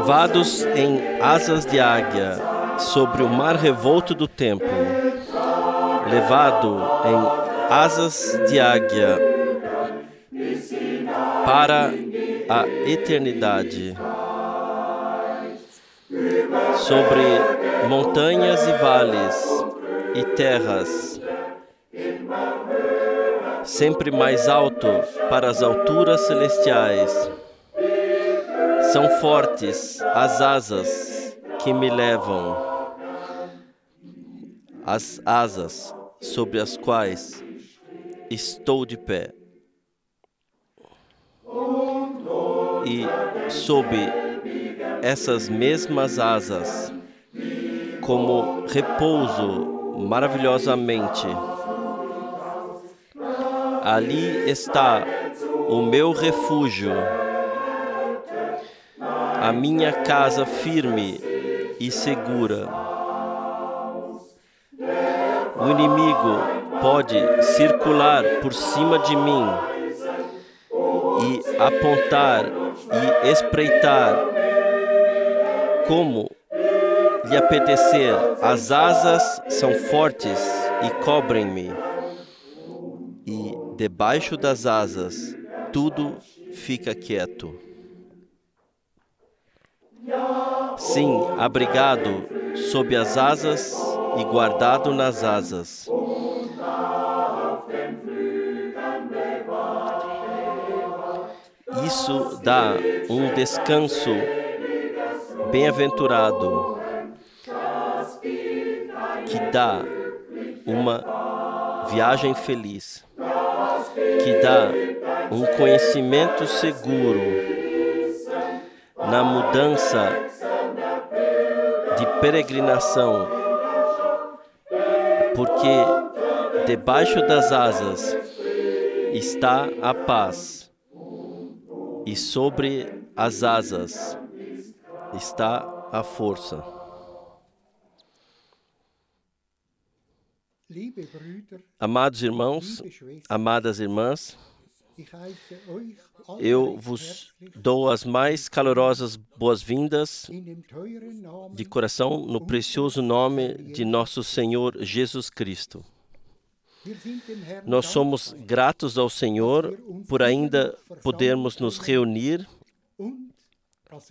levados em asas de águia sobre o mar revolto do tempo, levado em asas de águia para a eternidade, sobre montanhas e vales e terras, sempre mais alto para as alturas celestiais. São fortes as asas que me levam, as asas sobre as quais estou de pé. E sob essas mesmas asas, como repouso maravilhosamente, ali está o meu refúgio, a minha casa firme e segura. O inimigo pode circular por cima de mim e apontar e espreitar como lhe apetecer. As asas são fortes e cobrem-me, e debaixo das asas tudo fica quieto. Sim, abrigado sob as asas e guardado nas asas. Isso dá um descanso bem-aventurado, que dá uma viagem feliz, que dá um conhecimento seguro na mudança de peregrinação, porque debaixo das asas está a paz e sobre as asas está a força. Amados irmãos, amadas irmãs, eu vos dou as mais calorosas boas-vindas de coração no precioso nome de nosso Senhor Jesus Cristo. Nós somos gratos ao Senhor por ainda podermos nos reunir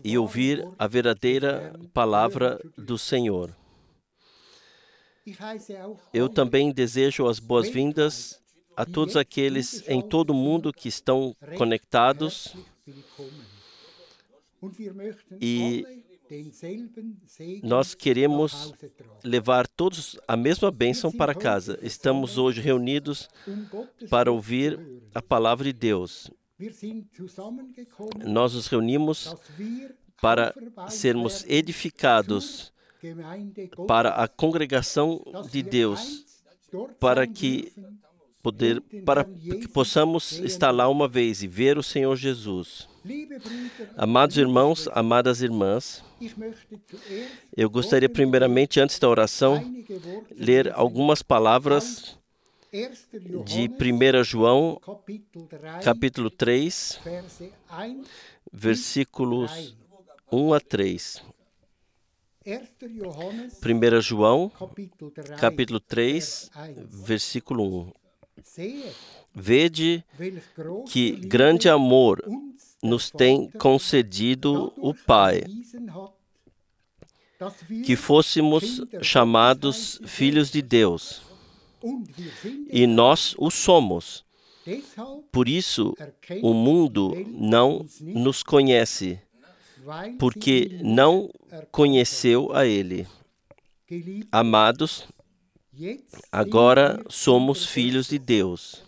e ouvir a verdadeira palavra do Senhor. Eu também desejo as boas-vindas a todos aqueles em todo o mundo que estão conectados, e nós queremos levar todos a mesma bênção para casa. Estamos hoje reunidos para ouvir a palavra de Deus. Nós nos reunimos para sermos edificados para a congregação de Deus, para que possamos estar lá uma vez e ver o Senhor Jesus. Amados irmãos, amadas irmãs, eu gostaria primeiramente, antes da oração, ler algumas palavras de 1 João, capítulo 3, versículos 1 a 3. 1 João, capítulo 3, versículo 1. Vede que grande amor nos tem concedido o Pai, que fôssemos chamados filhos de Deus, e nós o somos. Por isso, o mundo não nos conhece, porque não conheceu a Ele. Amados, agora somos filhos de Deus,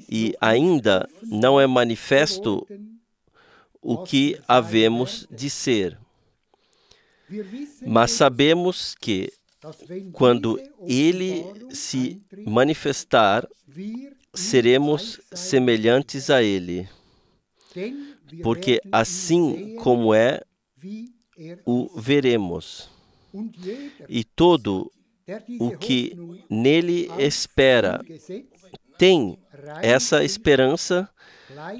e ainda não é manifesto o que havemos de ser. Mas sabemos que, quando Ele se manifestar, seremos semelhantes a Ele, porque assim como é, o veremos. E todo o que nele espera tem essa esperança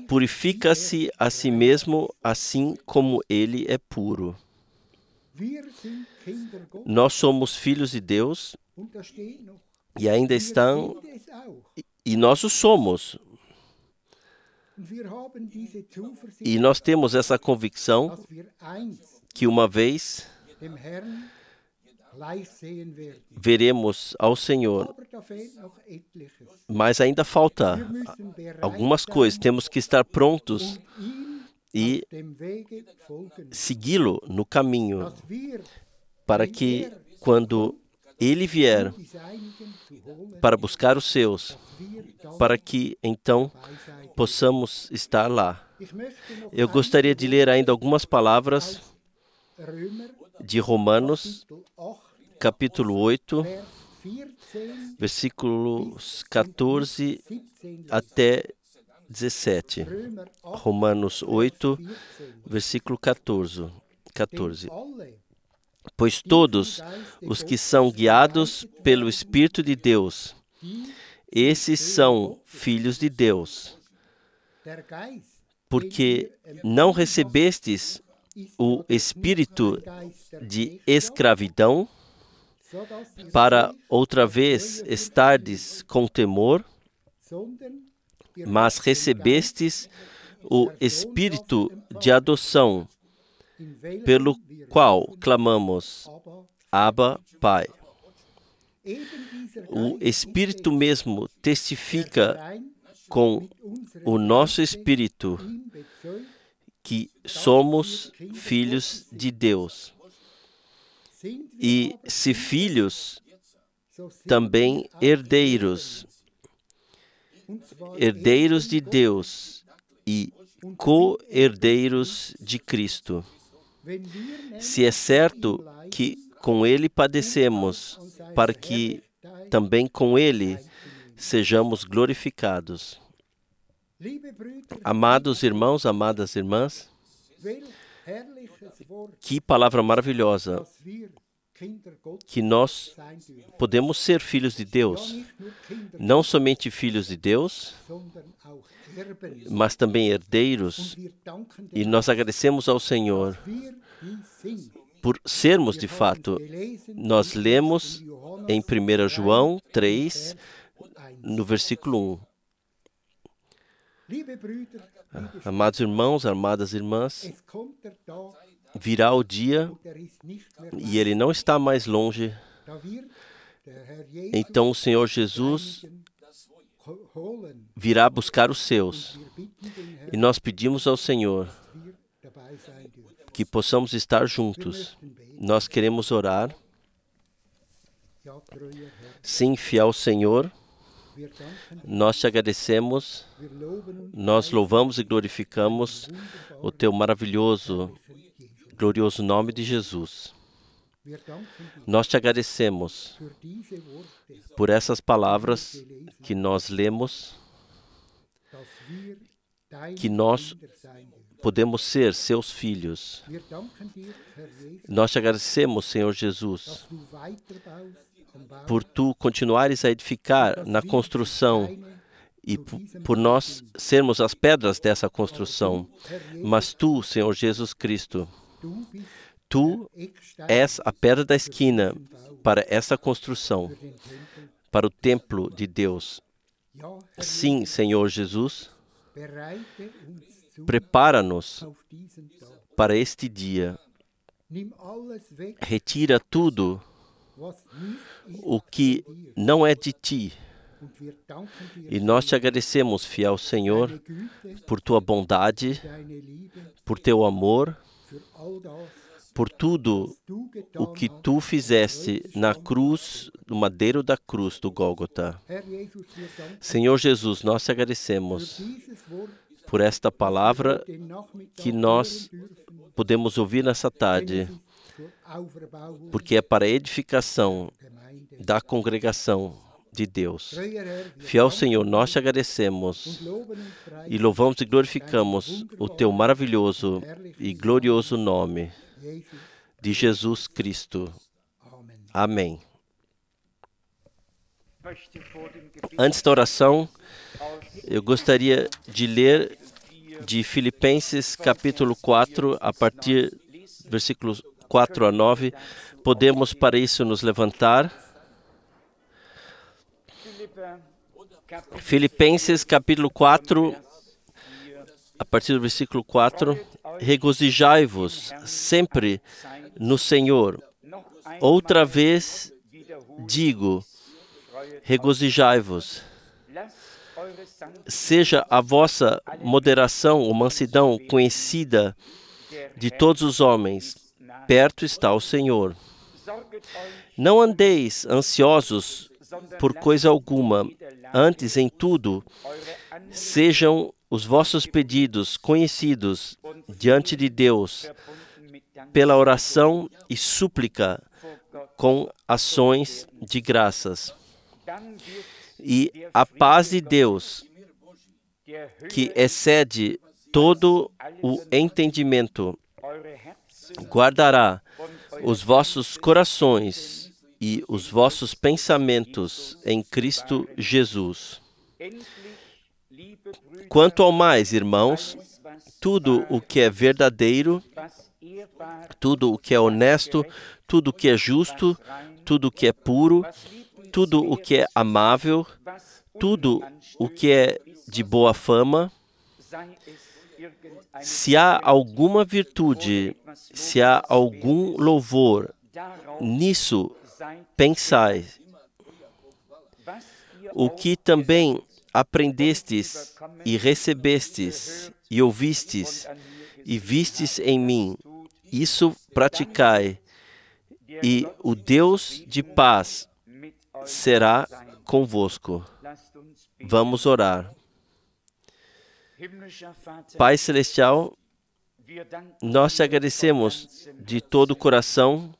purifica-se a si mesmo, assim como ele é puro. Nós somos filhos de Deus e ainda estão, e nós o somos. E nós temos essa convicção que uma vez veremos ao Senhor, mas ainda falta algumas coisas. Temos que estar prontos e segui-lo no caminho, para que quando ele vier para buscar os seus, para que então possamos estar lá. Eu gostaria de ler ainda algumas palavras de Romanos, capítulo 8, versículos 14 até 17. Romanos 8, versículo 14. Pois todos os que são guiados pelo Espírito de Deus, esses são filhos de Deus. Porque não recebestes o espírito de escravidão, para outra vez estardes com temor, mas recebestes o espírito de adoção, pelo qual clamamos, Abba, Pai. O Espírito mesmo testifica com o nosso espírito que somos filhos de Deus. E se filhos, também herdeiros, herdeiros de Deus e co-herdeiros de Cristo. Se é certo que com ele padecemos, para que também com ele sejamos glorificados. Amados irmãos, amadas irmãs, que palavra maravilhosa, que nós podemos ser filhos de Deus, não somente filhos de Deus, mas também herdeiros, e nós agradecemos ao Senhor por sermos de fato. Nós lemos em 1 João 3, no versículo 1. Amados irmãos, amadas irmãs, virá o dia, e ele não está mais longe. Então o Senhor Jesus virá buscar os seus. E nós pedimos ao Senhor que possamos estar juntos. Nós queremos orar. Sim, fiel Senhor, nós te agradecemos, nós louvamos e glorificamos o teu maravilhoso, glorioso nome de Jesus. Nós te agradecemos por essas palavras que nós lemos, que nós podemos ser seus filhos. Nós te agradecemos, Senhor Jesus, por tu continuares a edificar na construção e por nós sermos as pedras dessa construção. Mas tu, Senhor Jesus Cristo, tu és a pedra da esquina para essa construção, para o templo de Deus. Sim, Senhor Jesus, prepara-nos para este dia. Retira tudo o que não é de ti. E nós te agradecemos, fiel Senhor, por tua bondade, por teu amor, por tudo o que tu fizeste na cruz, no madeiro da cruz do Gólgota. Senhor Jesus, nós te agradecemos por esta palavra que nós podemos ouvir nessa tarde, porque é para a edificação da congregação de Deus. Fiel Senhor, nós te agradecemos e louvamos e glorificamos o teu maravilhoso e glorioso nome de Jesus Cristo. Amém. Antes da oração, eu gostaria de ler de Filipenses capítulo 4, a partir do versículos 4 a 9. Podemos para isso nos levantar. Filipenses capítulo 4, a partir do versículo 4. Regozijai-vos sempre no Senhor. Outra vez digo, regozijai-vos. Seja a vossa moderação ou mansidão conhecida de todos os homens. Perto está o Senhor. Não andeis ansiosos por coisa alguma, antes em tudo sejam os vossos pedidos conhecidos diante de Deus pela oração e súplica com ações de graças. E a paz de Deus, que excede todo o entendimento, guardará os vossos corações e os vossos pensamentos em Cristo Jesus. Quanto ao mais, irmãos, tudo o que é verdadeiro, tudo o que é honesto, tudo o que é justo, tudo o que é puro, tudo o que é amável, tudo o que é de boa fama, se há alguma virtude, se há algum louvor, nisso pensai. O que também aprendestes e recebestes e ouvistes e vistes em mim, isso praticai, e o Deus de paz será convosco. Vamos orar. Pai Celestial, nós te agradecemos de todo o coração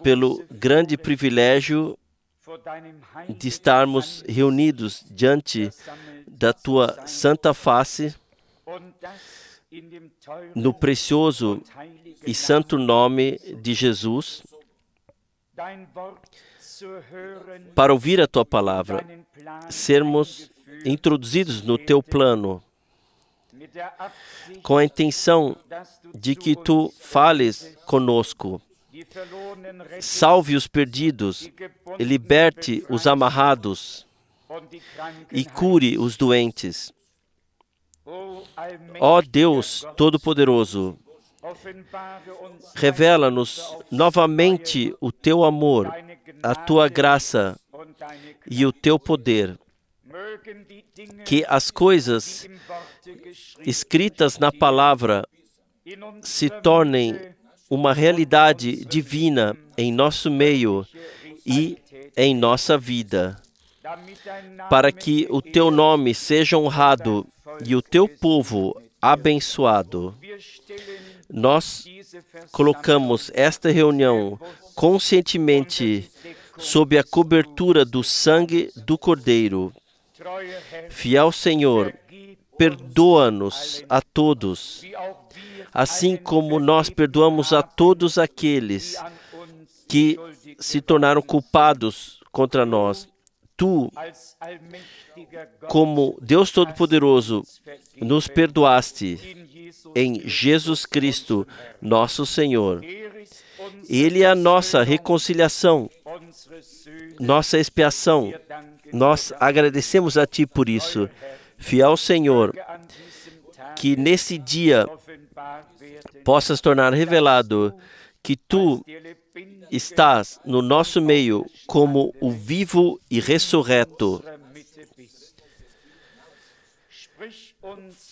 pelo grande privilégio de estarmos reunidos diante da tua santa face, no precioso e santo nome de Jesus, para ouvir a tua palavra, sermos introduzidos no teu plano, com a intenção de que tu fales conosco, salve os perdidos, e liberte os amarrados, e cure os doentes. Ó Deus Todo-Poderoso, revela-nos novamente o teu amor, a tua graça e o teu poder. Que as coisas escritas na palavra se tornem uma realidade divina em nosso meio e em nossa vida, para que o teu nome seja honrado e o teu povo abençoado. Nós colocamos esta reunião conscientemente sob a cobertura do sangue do Cordeiro. Fiel Senhor, perdoa-nos a todos, assim como nós perdoamos a todos aqueles que se tornaram culpados contra nós. Tu, como Deus Todo-Poderoso, nos perdoaste em Jesus Cristo, nosso Senhor. Ele é a nossa reconciliação, nossa expiação. Nós agradecemos a Ti por isso. Fiel Senhor, que nesse dia possa se tornar revelado que Tu estás no nosso meio como o vivo e ressurreto.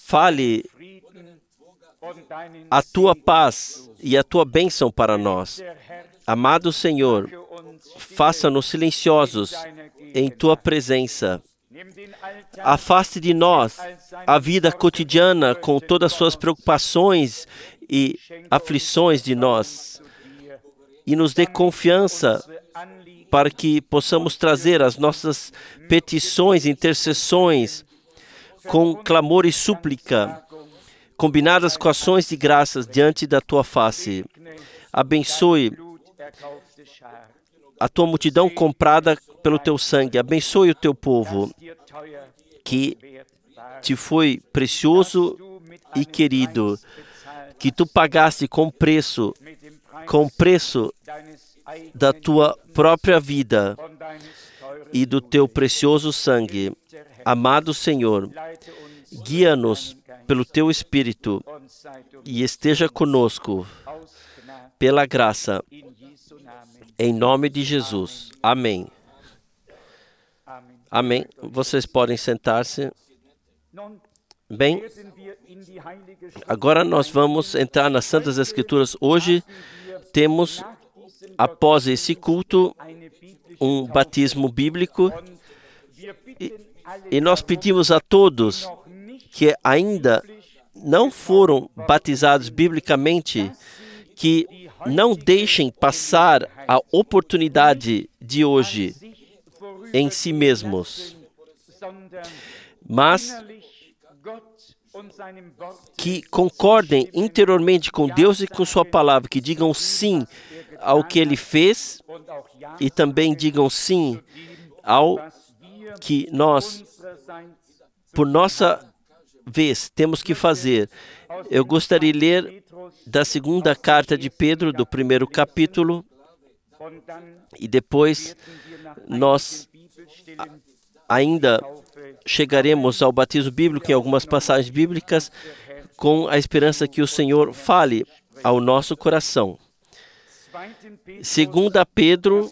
Fale a Tua paz e a Tua bênção para nós. Amado Senhor, faça-nos silenciosos em Tua presença. Afaste de nós a vida cotidiana com todas as suas preocupações e aflições de nós, e nos dê confiança para que possamos trazer as nossas petições, intercessões, com clamor e súplica, combinadas com ações de graças diante da Tua face. Abençoe a tua multidão comprada pelo teu sangue. Abençoe o teu povo, que te foi precioso e querido, que tu pagaste com preço da tua própria vida e do teu precioso sangue. Amado Senhor, guia-nos pelo teu Espírito e esteja conosco pela graça, em nome de Jesus. Amém. Amém. Vocês podem sentar-se. Bem, agora nós vamos entrar nas Santas Escrituras. Hoje temos, após esse culto, um batismo bíblico e nós pedimos a todos que ainda não foram batizados biblicamente que não deixem passar a oportunidade de hoje em si mesmos, mas que concordem interiormente com Deus e com sua palavra, que digam sim ao que Ele fez e também digam sim ao que nós, por nossa vez, temos que fazer. Eu gostaria de ler da segunda carta de Pedro, do primeiro capítulo, e depois nós ainda chegaremos ao batismo bíblico em algumas passagens bíblicas, com a esperança que o Senhor fale ao nosso coração. Segunda Pedro,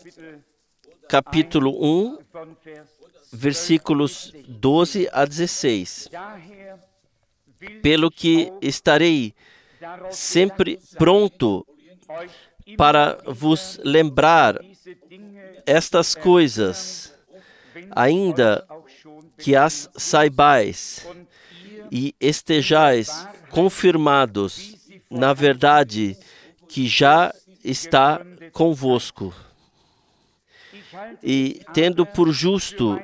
capítulo 1, versículos 12 a 16. Pelo que estarei sempre pronto para vos lembrar estas coisas, ainda que as saibais e estejais confirmados na verdade que já está convosco. E tendo por justo,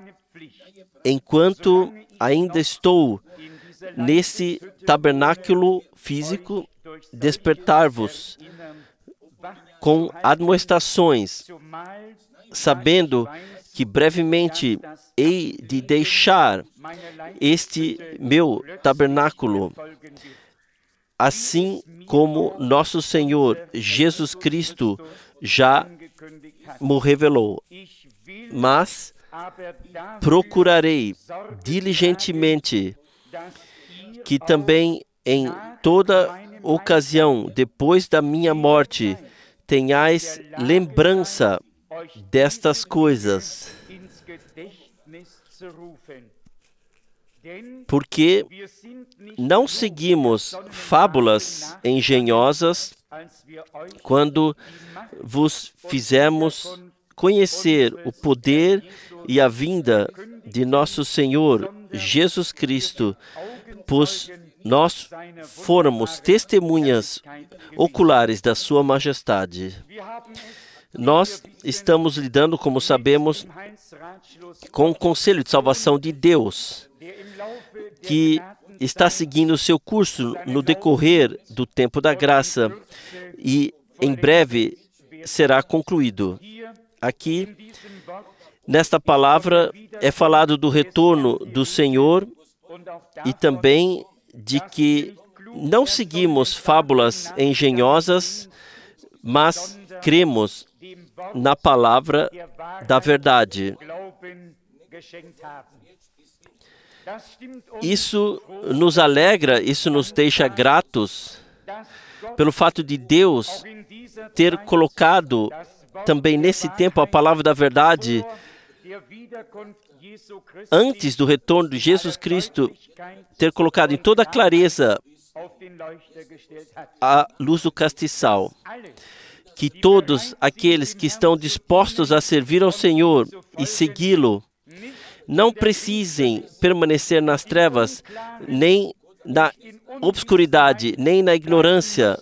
enquanto ainda estou nesse tabernáculo físico, despertar-vos com admoestações, sabendo que brevemente hei de deixar este meu tabernáculo, assim como nosso Senhor Jesus Cristo já me revelou. Mas procurarei diligentemente que também em toda ocasião, depois da minha morte, tenhais lembrança destas coisas. Porque não seguimos fábulas engenhosas quando vos fizemos conhecer o poder e a vinda de nosso Senhor Jesus Cristo, pois nós fôramos testemunhas oculares da sua majestade. Nós estamos lidando, como sabemos, com o Conselho de Salvação de Deus, que está seguindo o seu curso no decorrer do tempo da graça e em breve será concluído. Aqui, nesta palavra, é falado do retorno do Senhor e também de que não seguimos fábulas engenhosas, mas cremos na palavra da verdade. Isso nos alegra, isso nos deixa gratos pelo fato de Deus ter colocado também nesse tempo a palavra da verdade antes do retorno de Jesus Cristo, ter colocado em toda a clareza a luz do castiçal. Que todos aqueles que estão dispostos a servir ao Senhor e segui-lo não precisem permanecer nas trevas, nem na obscuridade, nem na ignorância,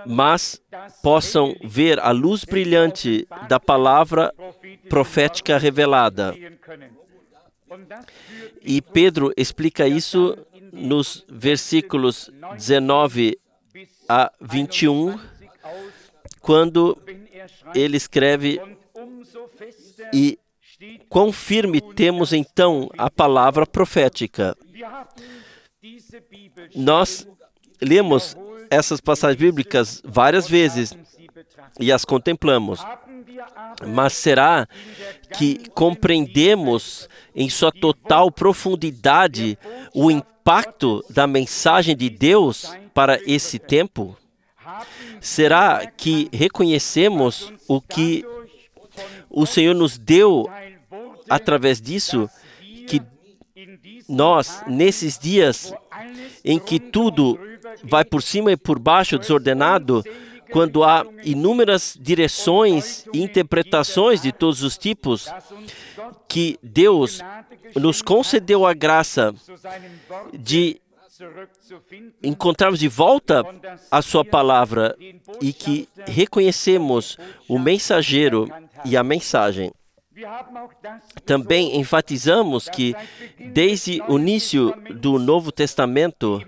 mas possam ver a luz brilhante da palavra profética revelada. E Pedro explica isso nos versículos 19 a 21, quando ele escreve: e quão firme temos então a palavra profética. Nós lemos essas passagens bíblicas várias vezes e as contemplamos. Mas será que compreendemos em sua total profundidade o impacto da mensagem de Deus para esse tempo? Será que reconhecemos o que o Senhor nos deu através disso? Que nós, nesses dias em que tudo vai por cima e por baixo, desordenado, quando há inúmeras direções e interpretações de todos os tipos, que Deus nos concedeu a graça de encontrarmos de volta a sua palavra e que reconhecemos o mensageiro e a mensagem. Também enfatizamos que, desde o início do Novo Testamento,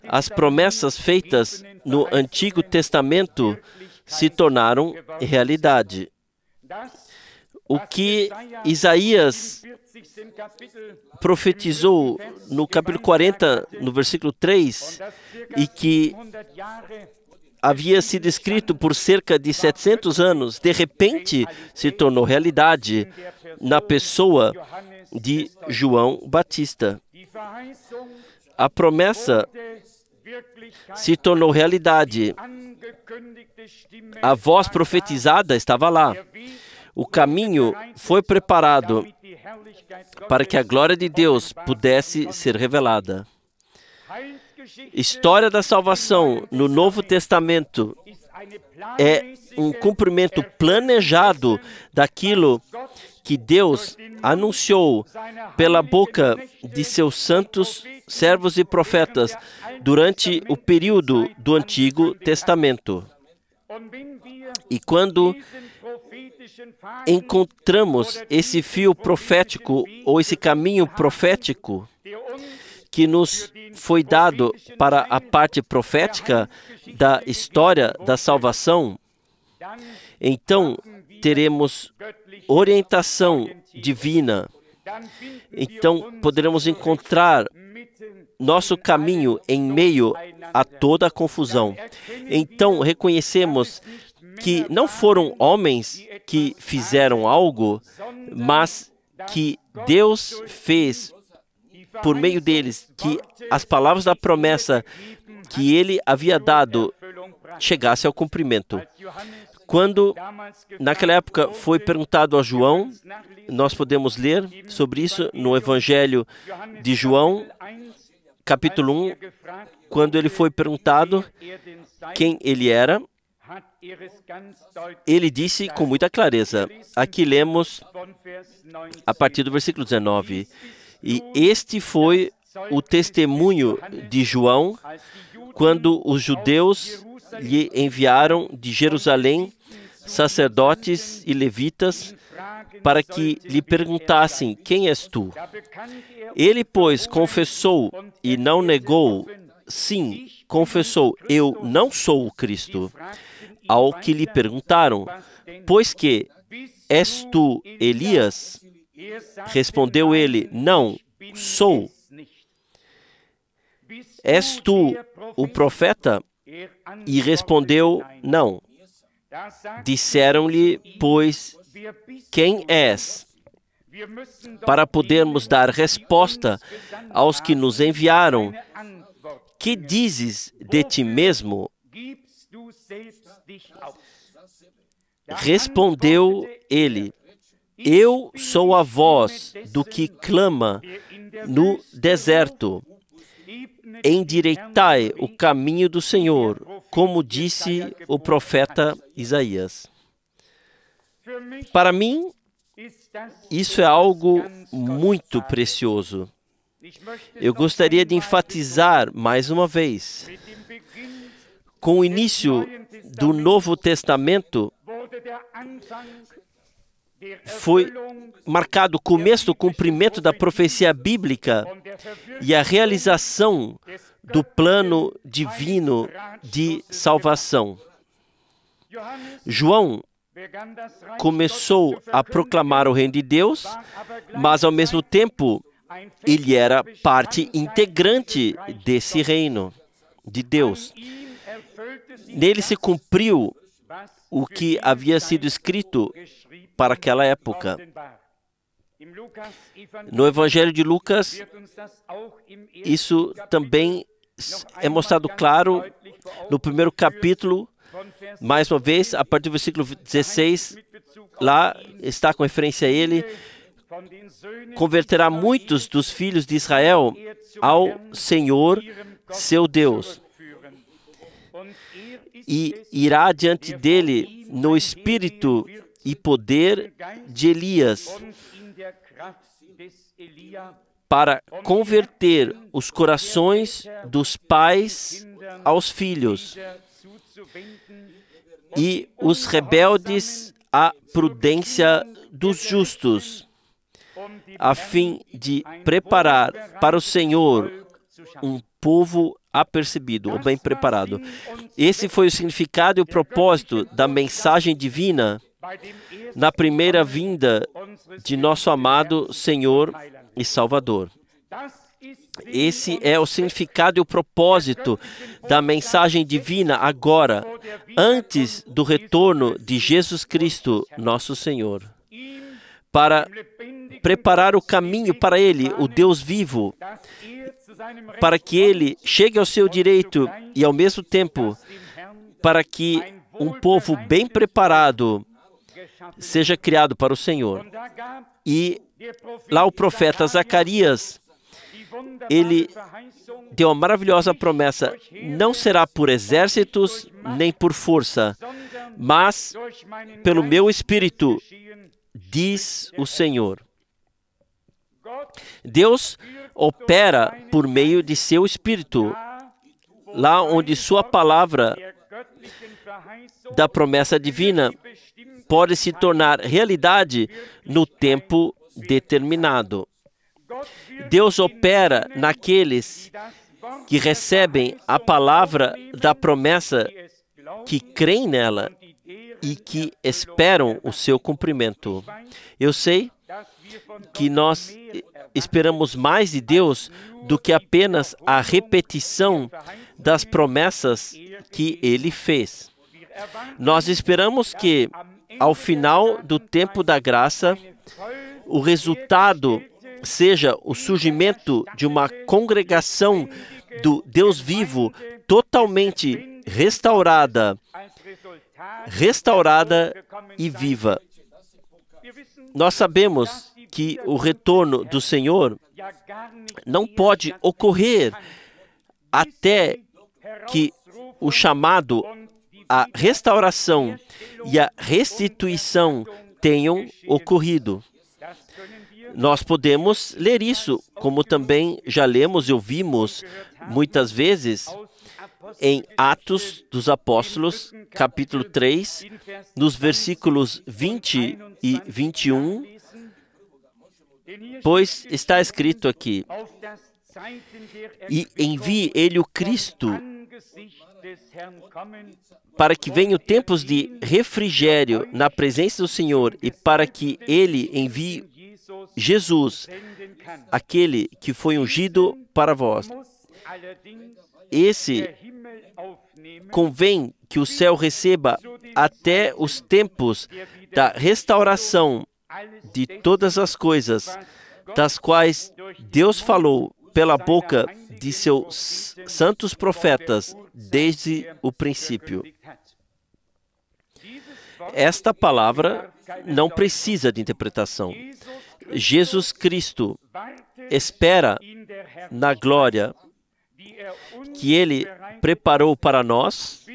as promessas feitas no Antigo Testamento se tornaram realidade. O que Isaías profetizou no capítulo 40, no versículo 3, e que havia sido escrito por cerca de 700 anos, de repente se tornou realidade na pessoa de João Batista. A promessa se tornou realidade. A voz profetizada estava lá. O caminho foi preparado para que a glória de Deus pudesse ser revelada. História da salvação no Novo Testamento é um cumprimento planejado daquilo que Deus anunciou pela boca de seus santos servos e profetas durante o período do Antigo Testamento. E quando encontramos esse fio profético ou esse caminho profético que nos foi dado para a parte profética da história da salvação, então teremos orientação divina. Então poderemos encontrar nosso caminho em meio a toda a confusão. Então reconhecemos que não foram homens que fizeram algo, mas que Deus fez por meio deles, que as palavras da promessa que ele havia dado chegasse ao cumprimento. Quando, naquela época, foi perguntado a João, nós podemos ler sobre isso no Evangelho de João, capítulo 1, quando ele foi perguntado quem ele era, ele disse com muita clareza. Aqui lemos a partir do versículo 19. E este foi o testemunho de João quando os judeus lhe enviaram de Jerusalém sacerdotes e levitas para que lhe perguntassem: quem és tu? Ele, pois, confessou e não negou. Sim, confessou: eu não sou o Cristo. Ao que lhe perguntaram: pois que és tu Elias? Respondeu ele: não sou. És tu o profeta? E respondeu: não. Disseram-lhe, pois, quem és? Para podermos dar resposta aos que nos enviaram. Que dizes de ti mesmo? Respondeu ele: eu sou a voz do que clama no deserto. Endireitai o caminho do Senhor, como disse o profeta Isaías. Para mim, isso é algo muito precioso. Eu gostaria de enfatizar mais uma vez. Com o início do Novo Testamento, foi marcado o começo do cumprimento da profecia bíblica e a realização do plano divino de salvação. João começou a proclamar o reino de Deus, mas ao mesmo tempo ele era parte integrante desse reino de Deus. Nele se cumpriu o que havia sido escrito para aquela época. No Evangelho de Lucas, isso também é mostrado claro no primeiro capítulo, mais uma vez, a partir do versículo 16, lá está com referência a ele, converterá muitos dos filhos de Israel ao Senhor, seu Deus, e irá diante dele no espírito e poder de Elias, para converter os corações dos pais aos filhos e os rebeldes à prudência dos justos, a fim de preparar para o Senhor um povo apercebido, ou bem preparado. Esse foi o significado e o propósito da mensagem divina na primeira vinda de nosso amado Senhor e Salvador. Esse é o significado e o propósito da mensagem divina agora, antes do retorno de Jesus Cristo, nosso Senhor, para preparar o caminho para Ele, o Deus vivo, para que Ele chegue ao seu direito e, ao mesmo tempo, para que um povo bem preparado seja criado para o Senhor. E lá o profeta Zacarias, ele deu uma maravilhosa promessa: não será por exércitos nem por força, mas pelo meu Espírito, diz o Senhor. Deus opera por meio de seu Espírito, lá onde sua palavra da promessa divina pode se tornar realidade no tempo determinado. Deus opera naqueles que recebem a palavra da promessa, que creem nela e que esperam o seu cumprimento. Eu sei que nós esperamos mais de Deus do que apenas a repetição das promessas que Ele fez. Nós esperamos que, ao final do tempo da graça, o resultado seja o surgimento de uma congregação do Deus vivo totalmente restaurada e viva. Nós sabemos que o retorno do Senhor não pode ocorrer até que o chamado, a restauração e a restituição tenham ocorrido. Nós podemos ler isso, como também já lemos e ouvimos muitas vezes em Atos dos Apóstolos, capítulo 3, nos versículos 20 e 21, pois está escrito aqui: e envie Ele o Cristo, para que venham tempos de refrigério na presença do Senhor, e para que Ele envie Jesus, aquele que foi ungido para vós. Esse convém que o céu receba até os tempos da restauração de todas as coisas, das quais Deus falou pela boca de seus santos profetas desde o princípio. Esta palavra não precisa de interpretação. Jesus Cristo espera na glória que Ele preparou para nós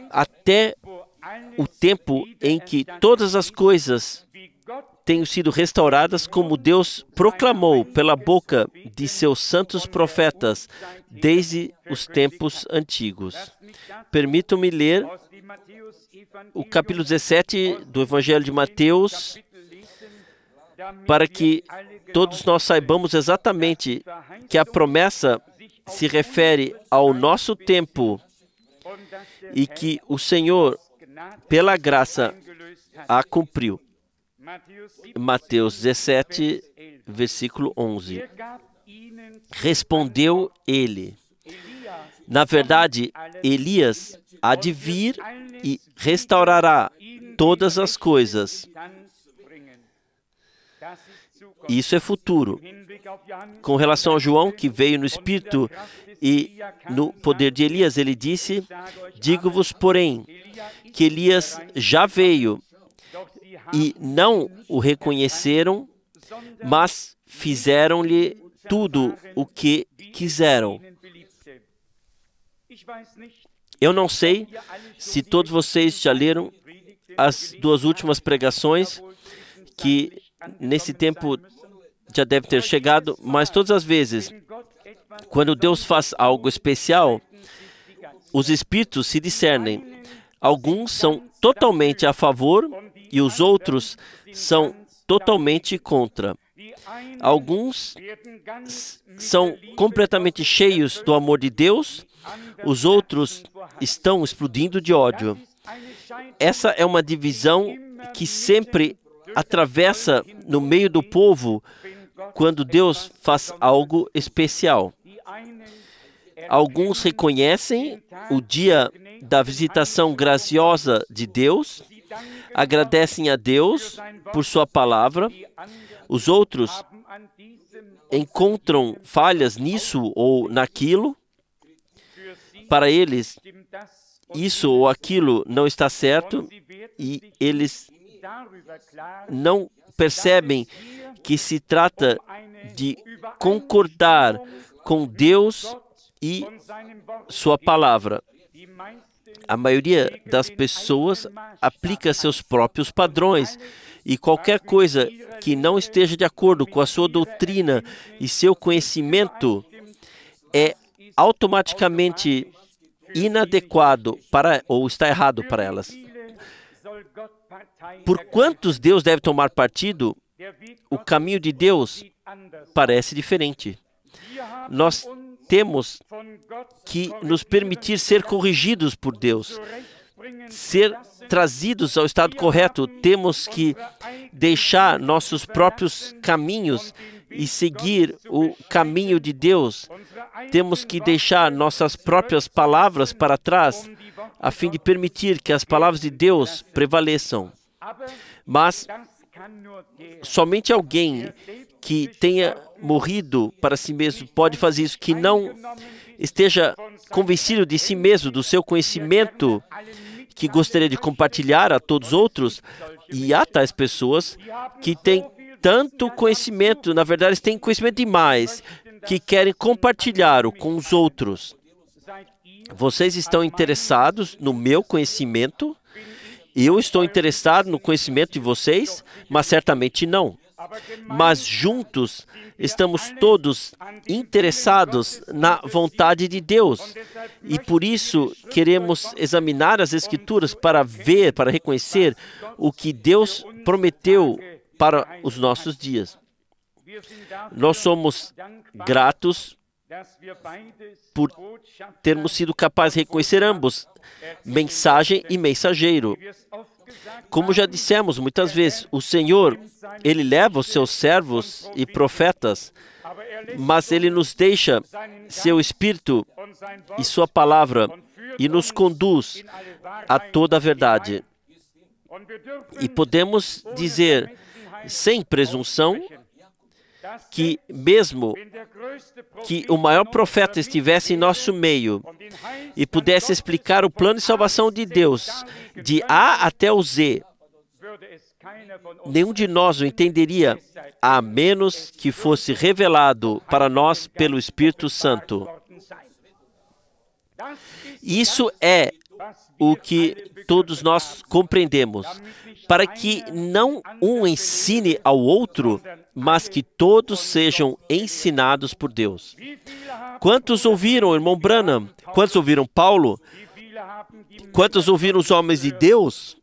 até o tempo em que todas as coisas tenham sido restauradas, como Deus proclamou pela boca de seus santos profetas desde os tempos antigos. Permitam-me ler o capítulo 17 do Evangelho de Mateus, para que todos nós saibamos exatamente que a promessa se refere ao nosso tempo e que o Senhor, pela graça, a cumpriu. Mateus 17, versículo 11. Respondeu ele: na verdade, Elias há de vir e restaurará todas as coisas. Isso é futuro. Com relação a João, que veio no Espírito e no poder de Elias, ele disse: digo-vos, porém, que Elias já veio e não o reconheceram, mas fizeram-lhe tudo o que quiseram. Eu não sei se todos vocês já leram as duas últimas pregações, que nesse tempo já deve ter chegado, mas todas as vezes, quando Deus faz algo especial, os espíritos se discernem. Alguns são totalmente a favor e os outros são totalmente contra. Alguns são completamente cheios do amor de Deus, os outros estão explodindo de ódio. Essa é uma divisão que sempre atravessa no meio do povo quando Deus faz algo especial. Alguns reconhecem o dia da visitação graciosa de Deus, agradecem a Deus por sua palavra. Os outros encontram falhas nisso ou naquilo. Para eles, isso ou aquilo não está certo e eles não percebem que se trata de concordar com Deus e sua palavra. A maioria das pessoas aplica seus próprios padrões e qualquer coisa que não esteja de acordo com a sua doutrina e seu conhecimento é automaticamente inadequado para, ou está errado para elas. Por quantos Deus deve tomar partido, o caminho de Deus parece diferente. Nós temos que nos permitir ser corrigidos por Deus, ser trazidos ao estado correto. Temos que deixar nossos próprios caminhos e seguir o caminho de Deus. Temos que deixar nossas próprias palavras para trás, a fim de permitir que as palavras de Deus prevaleçam. Mas somente alguém que tenha morrido para si mesmo pode fazer isso, que não esteja convencido de si mesmo, do seu conhecimento, que gostaria de compartilhar a todos os outros. E há tais pessoas que têm tanto conhecimento, na verdade, eles têm conhecimento demais, que querem compartilhar-o com os outros. Vocês estão interessados no meu conhecimento? Eu estou interessado no conhecimento de vocês? Mas certamente não. Mas juntos estamos todos interessados na vontade de Deus. E por isso queremos examinar as Escrituras para ver, para reconhecer o que Deus prometeu para os nossos dias. Nós somos gratos por termos sido capazes de reconhecer ambos, mensagem e mensageiro. Como já dissemos muitas vezes, o Senhor, Ele leva os seus servos e profetas, mas Ele nos deixa seu Espírito e sua palavra e nos conduz a toda a verdade. E podemos dizer, sem presunção, que mesmo que o maior profeta estivesse em nosso meio e pudesse explicar o plano de salvação de Deus, de A até o Z, nenhum de nós o entenderia, a menos que fosse revelado para nós pelo Espírito Santo. Isso é o que todos nós compreendemos, para que não um ensine ao outro, mas que todos sejam ensinados por Deus. Quantos ouviram o irmão Branham? Quantos ouviram Paulo? Quantos ouviram os homens de Deus?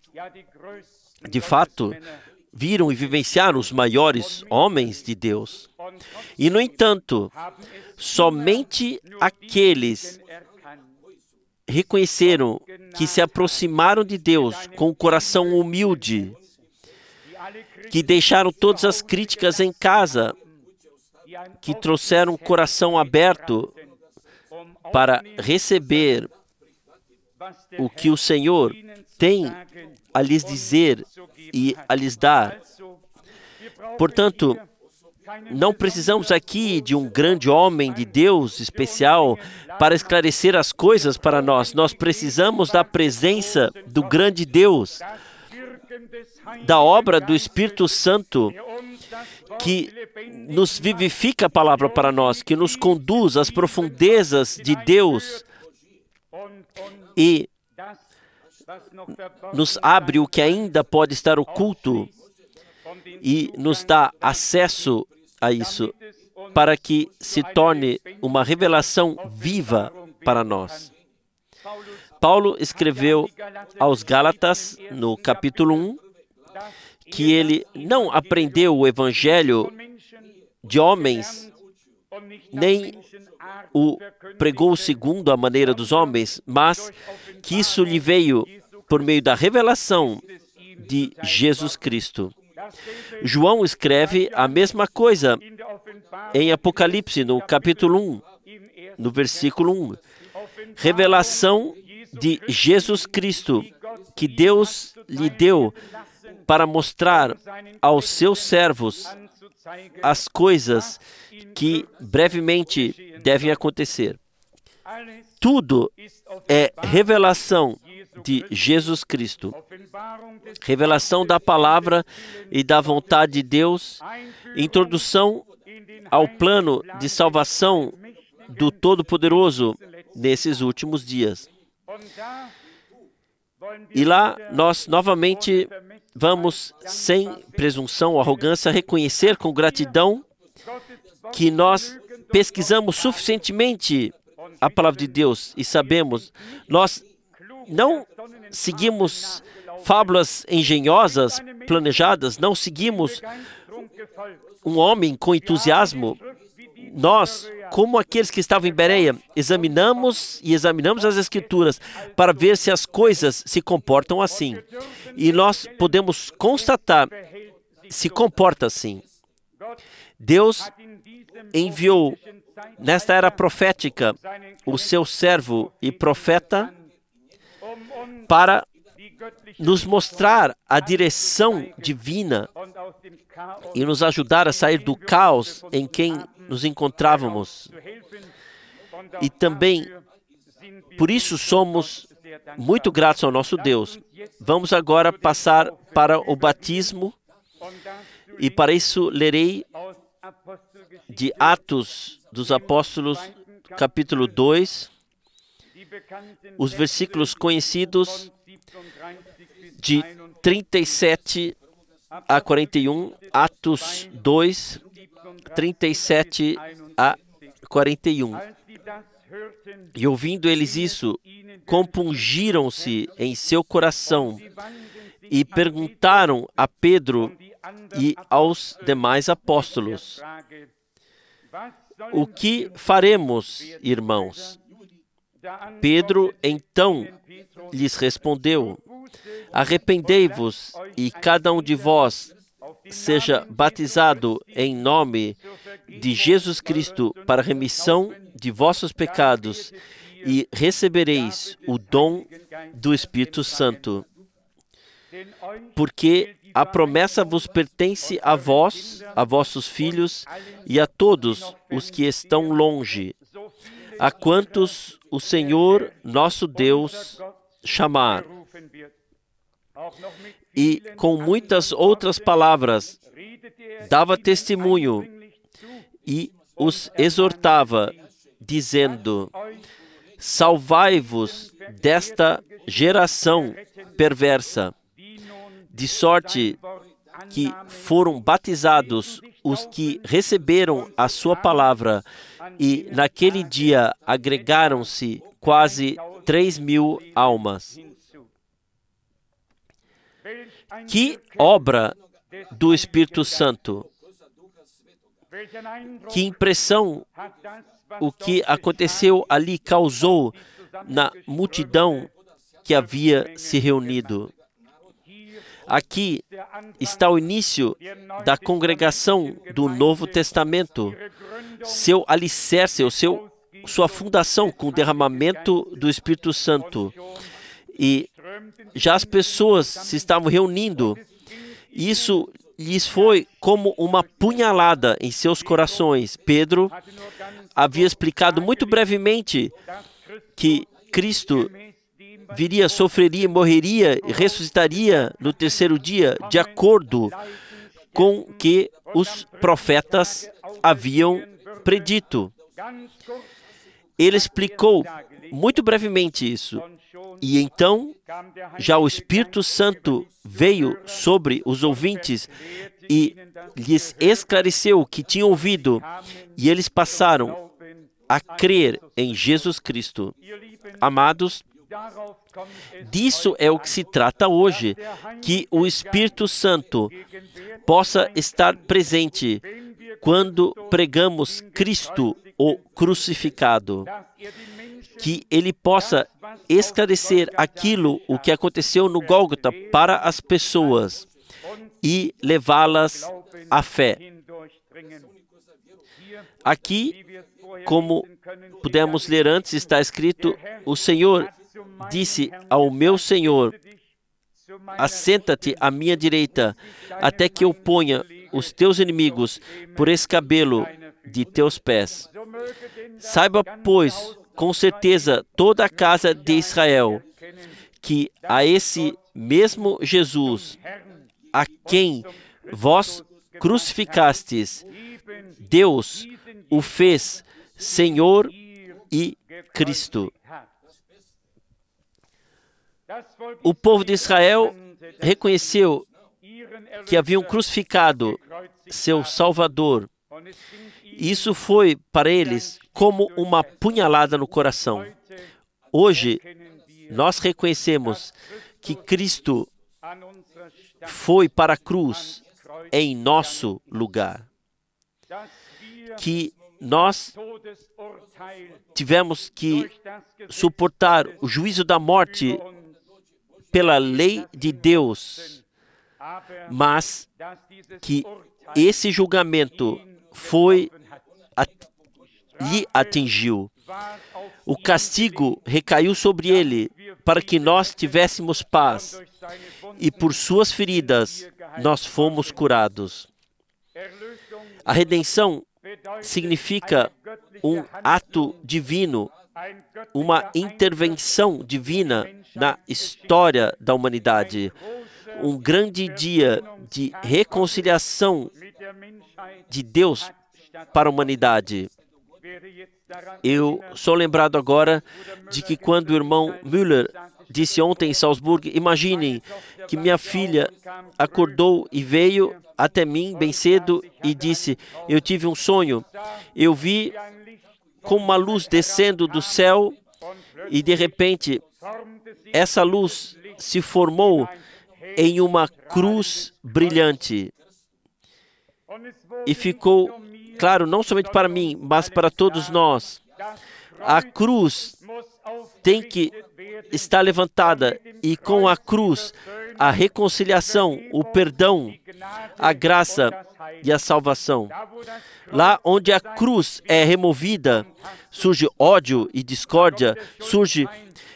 De fato, viram e vivenciaram os maiores homens de Deus. E, no entanto, somente aqueles reconheceram que se aproximaram de Deus com um coração humilde, que deixaram todas as críticas em casa, que trouxeram um coração aberto para receber o que o Senhor tem a lhes dizer e a lhes dar. Portanto, não precisamos aqui de um grande homem de Deus especial para esclarecer as coisas para nós. Nós precisamos da presença do grande Deus, da obra do Espírito Santo, que nos vivifica a palavra para nós, que nos conduz às profundezas de Deus e nos abre o que ainda pode estar oculto e nos dá acesso a isso, para que se torne uma revelação viva para nós. Paulo escreveu aos Gálatas, no capítulo 1, que ele não aprendeu o evangelho de homens, nem o pregou segundo a maneira dos homens, mas que isso lhe veio por meio da revelação de Jesus Cristo. João escreve a mesma coisa em Apocalipse, no capítulo 1, no versículo 1. Revelação de Jesus Cristo, que Deus lhe deu para mostrar aos seus servos as coisas que brevemente devem acontecer. Tudo é revelação de Jesus Cristo, revelação da palavra e da vontade de Deus, introdução ao plano de salvação do Todo-Poderoso nesses últimos dias. E lá nós novamente vamos, sem presunção ou arrogância, reconhecer com gratidão que nós pesquisamos suficientemente a palavra de Deus e sabemos, nós não seguimos fábulas engenhosas, planejadas, não seguimos um homem com entusiasmo. Nós, como aqueles que estavam em Bereia, examinamos as Escrituras para ver se as coisas se comportam assim. E nós podemos constatar se comporta assim. Deus enviou nesta era profética o seu servo e profeta para nos mostrar a direção divina e nos ajudar a sair do caos em quem nos encontrávamos. E também, por isso, somos muito gratos ao nosso Deus. Vamos agora passar para o batismo e para isso lerei de Atos dos Apóstolos, capítulo 2, os versículos conhecidos de 37 a 41, Atos 2, 37 a 41. E ouvindo eles isso, compungiram-se em seu coração e perguntaram a Pedro e aos demais apóstolos: o que faremos, irmãos? Pedro então lhes respondeu: arrependei-vos e cada um de vós seja batizado em nome de Jesus Cristo para a remissão de vossos pecados e recebereis o dom do Espírito Santo. Porque a promessa vos pertence a vós, a vossos filhos e a todos os que estão longe, a quantos o Senhor nosso Deus chamar. E com muitas outras palavras dava testemunho e os exortava, dizendo: salvai-vos desta geração perversa. De sorte que foram batizados os que receberam a sua palavra, e naquele dia agregaram-se quase 3.000 almas. Que obra do Espírito Santo! Que impressão o que aconteceu ali causou na multidão que havia se reunido. Aqui está o início da congregação do Novo Testamento, seu alicerce, sua fundação com o derramamento do Espírito Santo. E já as pessoas se estavam reunindo. Isso lhes foi como uma punhalada em seus corações. Pedro havia explicado muito brevemente que Cristo viria, sofreria, morreria e ressuscitaria no terceiro dia, de acordo com o que os profetas haviam predito. Ele explicou muito brevemente isso. E então, já o Espírito Santo veio sobre os ouvintes e lhes esclareceu o que tinham ouvido, e eles passaram a crer em Jesus Cristo. Amados, disso é o que se trata hoje, que o Espírito Santo possa estar presente quando pregamos Cristo, o crucificado. Que Ele possa esclarecer o que aconteceu no Gólgota para as pessoas e levá-las à fé. Aqui, como pudemos ler antes, está escrito: o Senhor disse ao meu Senhor: assenta-te à minha direita, até que eu ponha os teus inimigos por escabelo de teus pés. Saiba, pois, com certeza, toda a casa de Israel, que a esse mesmo Jesus, a quem vós crucificastes, Deus o fez Senhor e Cristo. O povo de Israel reconheceu que haviam crucificado seu Salvador. Isso foi para eles como uma punhalada no coração. Hoje, nós reconhecemos que Cristo foi para a cruz em nosso lugar. Que nós tivemos que suportar o juízo da morte pela lei de Deus, mas que esse julgamento lhe atingiu. O castigo recaiu sobre ele para que nós tivéssemos paz, e por suas feridas nós fomos curados. A redenção significa um ato divino, uma intervenção divina na história da humanidade, um grande dia de reconciliação de Deus para a humanidade. Eu sou lembrado agora de que quando o irmão Müller disse ontem em Salzburg: imaginem que minha filha acordou e veio até mim bem cedo e disse: eu tive um sonho, eu vi como uma luz descendo do céu e de repente essa luz se formou em uma cruz brilhante. E ficou claro, não somente para mim, mas para todos nós. A cruz tem que estar levantada, e com a cruz, a reconciliação, o perdão, a graça e a salvação. Lá onde a cruz é removida, surge ódio e discórdia, surge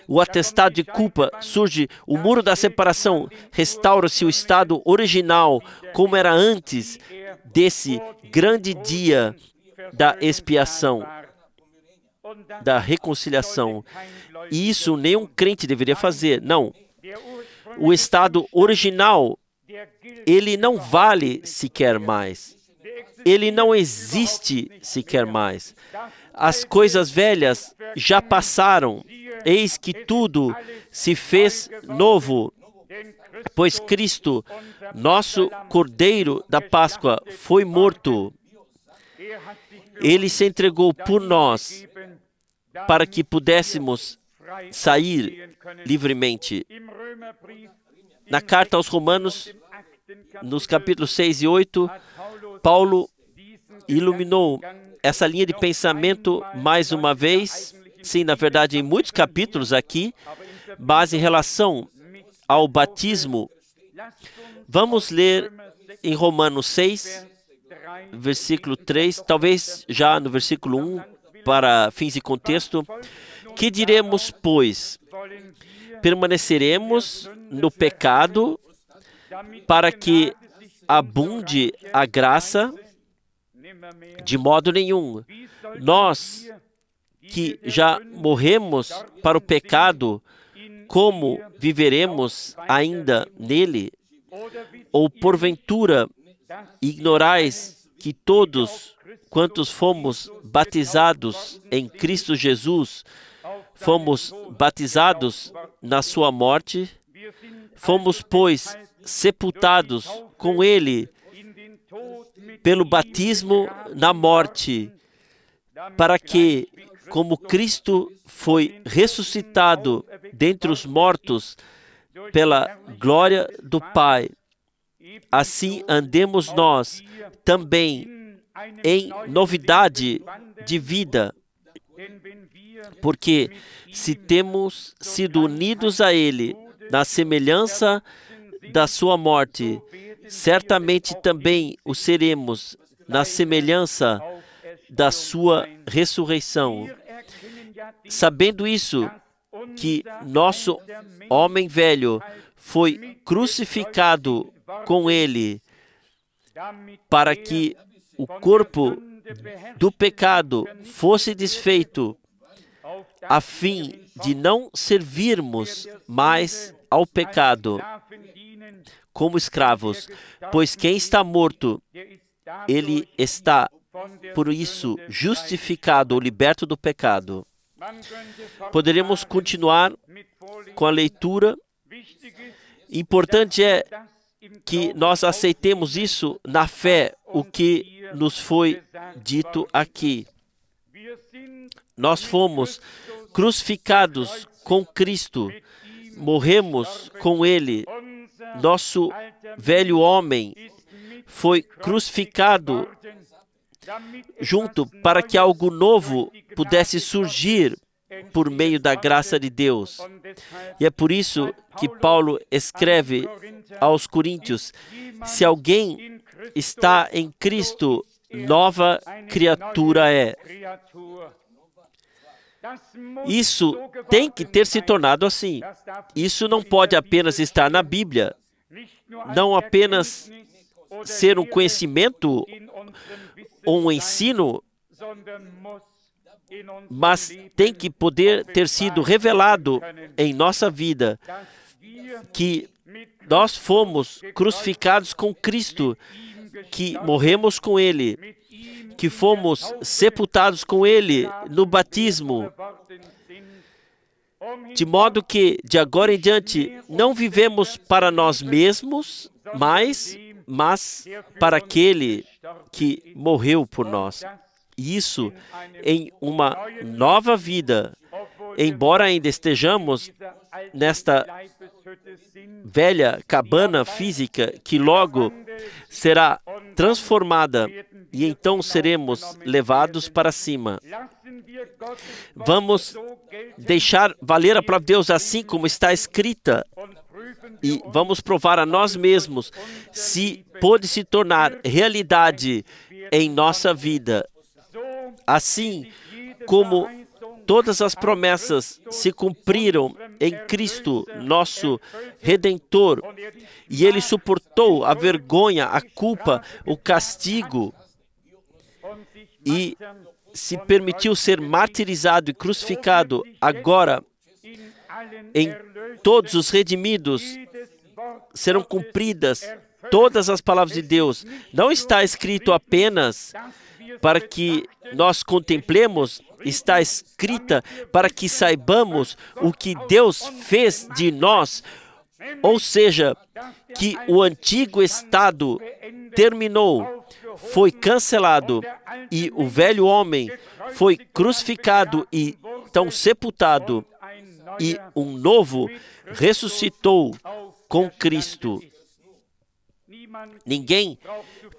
o atestado de culpa, surge o muro da separação, restaura-se o estado original, como era antes desse grande dia da expiação, da reconciliação. E isso nenhum crente deveria fazer, não. O estado original, ele não vale sequer mais. Ele não existe sequer mais. As coisas velhas já passaram, eis que tudo se fez novo, pois Cristo, nosso Cordeiro da Páscoa, foi morto. Ele se entregou por nós para que pudéssemos sair livremente. Na carta aos Romanos, nos capítulos 6 e 8, Paulo iluminou essa linha de pensamento mais uma vez, Sim, na verdade, em muitos capítulos aqui, mas em relação ao batismo, vamos ler em Romanos 6, versículo 3, talvez já no versículo 1, para fins e contexto. Que diremos, pois? Permaneceremos no pecado para que abunde a graça? De modo nenhum. Nós que já morremos para o pecado, como viveremos ainda nele? Ou porventura ignorais que todos quantos fomos batizados em Cristo Jesus, fomos batizados na sua morte? Fomos, pois, sepultados com ele pelo batismo na morte, para que, como Cristo foi ressuscitado dentre os mortos pela glória do Pai, assim andemos nós também em novidade de vida. Porque se temos sido unidos a Ele na semelhança da sua morte, certamente também o seremos na semelhança da sua ressurreição. Sabendo isso, que nosso homem velho foi crucificado com ele, para que o corpo do pecado fosse desfeito, a fim de não servirmos mais ao pecado como escravos, pois quem está morto, ele está, por isso, justificado ou liberto do pecado. Poderíamos continuar com a leitura. Importante é que nós aceitemos isso na fé, o que nos foi dito aqui. Nós fomos crucificados com Cristo, morremos com Ele. Nosso velho homem foi crucificado junto para que algo novo pudesse surgir por meio da graça de Deus. E é por isso que Paulo escreve aos Coríntios: se alguém está em Cristo, nova criatura é. Isso tem que ter se tornado assim. Isso não pode apenas estar na Bíblia, não apenas ser um conhecimento ou um ensino, mas tem que poder ter sido revelado em nossa vida que nós fomos crucificados com Cristo, que morremos com Ele, que fomos sepultados com Ele no batismo, de modo que, de agora em diante, não vivemos para nós mesmos, mas para aquele que morreu por nós. Isso em uma nova vida, embora ainda estejamos nesta velha cabana física que logo será transformada e então seremos levados para cima. Vamos deixar valer a palavra de Deus assim como está escrita e vamos provar a nós mesmos se pode se tornar realidade em nossa vida. Assim como todas as promessas se cumpriram em Cristo, nosso Redentor, e Ele suportou a vergonha, a culpa, o castigo, e se permitiu ser martirizado e crucificado. Agora, em todos os redimidos, serão cumpridas todas as palavras de Deus. Não está escrito apenas para que nós contemplemos, está escrita para que saibamos o que Deus fez de nós, ou seja, que o antigo estado terminou, foi cancelado, e o velho homem foi crucificado e então sepultado, e um novo ressuscitou com Cristo. Ninguém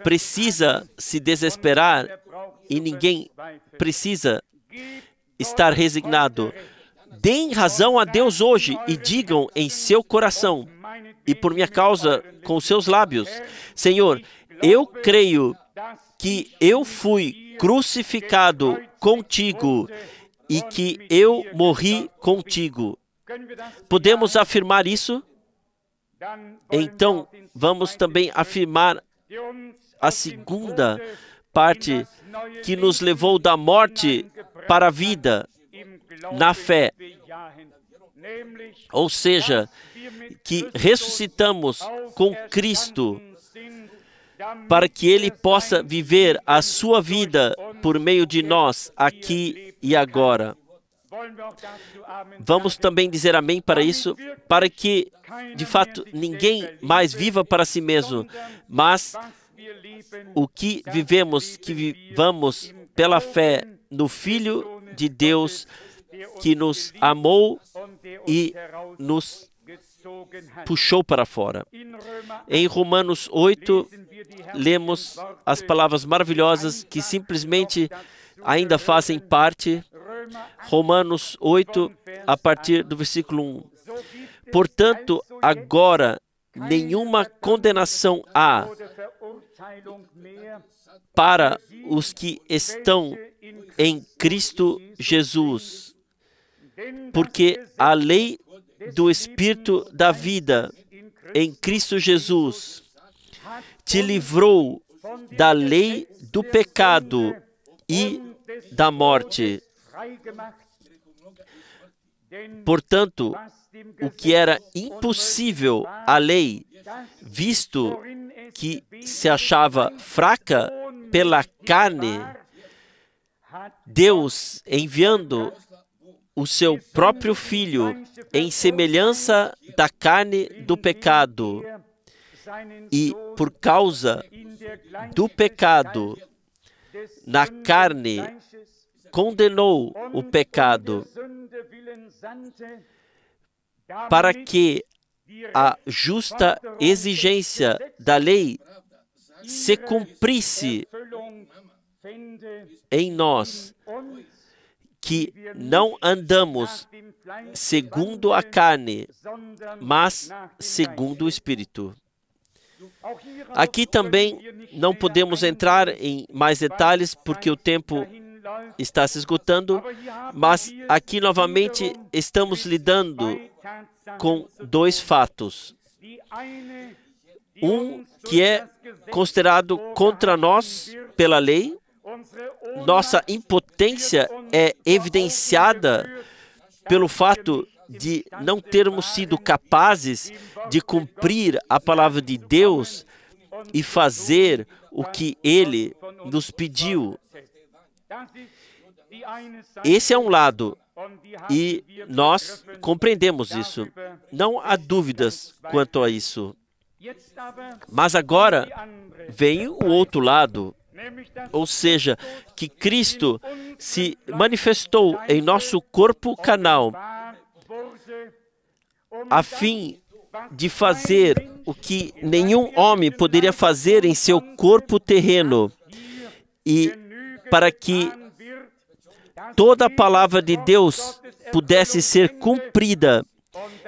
precisa se desesperar e ninguém precisa estar resignado. Deem razão a Deus hoje e digam em seu coração e por minha causa com seus lábios: Senhor, eu creio que eu fui crucificado contigo e que eu morri contigo. Podemos afirmar isso? Então, vamos também afirmar a segunda parte que nos levou da morte para a vida na fé. Ou seja, que ressuscitamos com Cristo para que Ele possa viver a sua vida por meio de nós, aqui e agora. Vamos também dizer amém para isso, para que, de fato, ninguém mais viva para si mesmo, mas o que vivemos, que vivamos pela fé no Filho de Deus, que nos amou e nos puxou para fora. Em Romanos 8, lemos as palavras maravilhosas que simplesmente ainda fazem parte. Romanos 8, a partir do versículo 1. Portanto, agora nenhuma condenação há para os que estão em Cristo Jesus, porque a lei do Espírito da vida em Cristo Jesus te livrou da lei do pecado e da morte. Portanto, o que era impossível à lei, visto que se achava fraca pela carne, Deus, enviando o seu próprio Filho em semelhança da carne do pecado, e por causa do pecado na carne, condenou o pecado, para que a justa exigência da lei se cumprisse em nós, que não andamos segundo a carne, mas segundo o Espírito. Aqui também não podemos entrar em mais detalhes, porque o tempo está se esgotando, mas aqui novamente estamos lidando com dois fatos. Um que é considerado contra nós pela lei. Nossa impotência é evidenciada pelo fato de não termos sido capazes de cumprir a palavra de Deus e fazer o que Ele nos pediu. Esse é um lado, e nós compreendemos isso. Não há dúvidas quanto a isso. Mas agora vem o outro lado, ou seja, que Cristo se manifestou em nosso corpo carnal, a fim de fazer o que nenhum homem poderia fazer em seu corpo terreno, e para que toda a palavra de Deus pudesse ser cumprida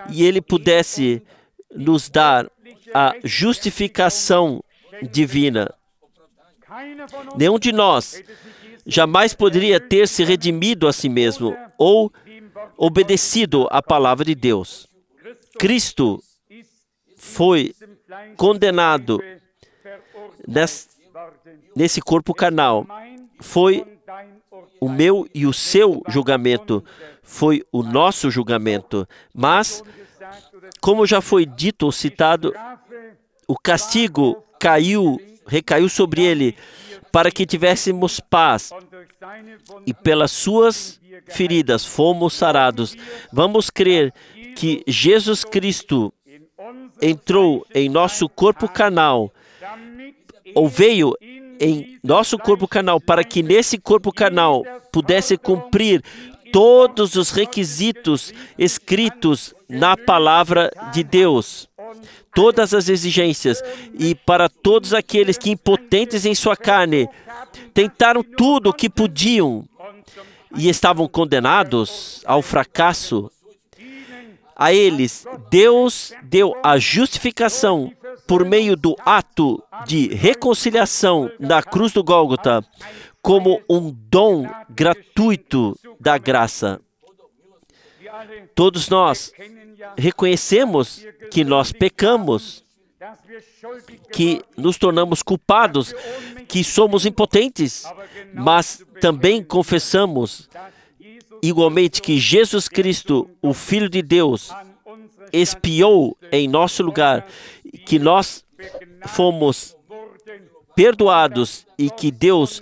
e Ele pudesse nos dar a justificação divina. Nenhum de nós jamais poderia ter se redimido a si mesmo ou obedecido à palavra de Deus. Cristo foi condenado nesse corpo carnal. Foi o meu e o seu julgamento, foi o nosso julgamento. Mas, como já foi dito ou citado, o castigo recaiu sobre ele, para que tivéssemos paz, e pelas suas feridas fomos sarados. Vamos crer que Jesus Cristo entrou em nosso corpo carnal, ou veio em nosso corpo carnal, para que nesse corpo carnal pudesse cumprir todos os requisitos escritos na palavra de Deus, todas as exigências, e para todos aqueles que, impotentes em sua carne, tentaram tudo o que podiam e estavam condenados ao fracasso, a eles Deus deu a justificação por meio do ato de reconciliação na cruz do Gólgota, como um dom gratuito da graça. Todos nós reconhecemos que nós pecamos, que nos tornamos culpados, que somos impotentes, mas também confessamos igualmente que Jesus Cristo, o Filho de Deus, expiou em nosso lugar, que nós fomos perdoados e que Deus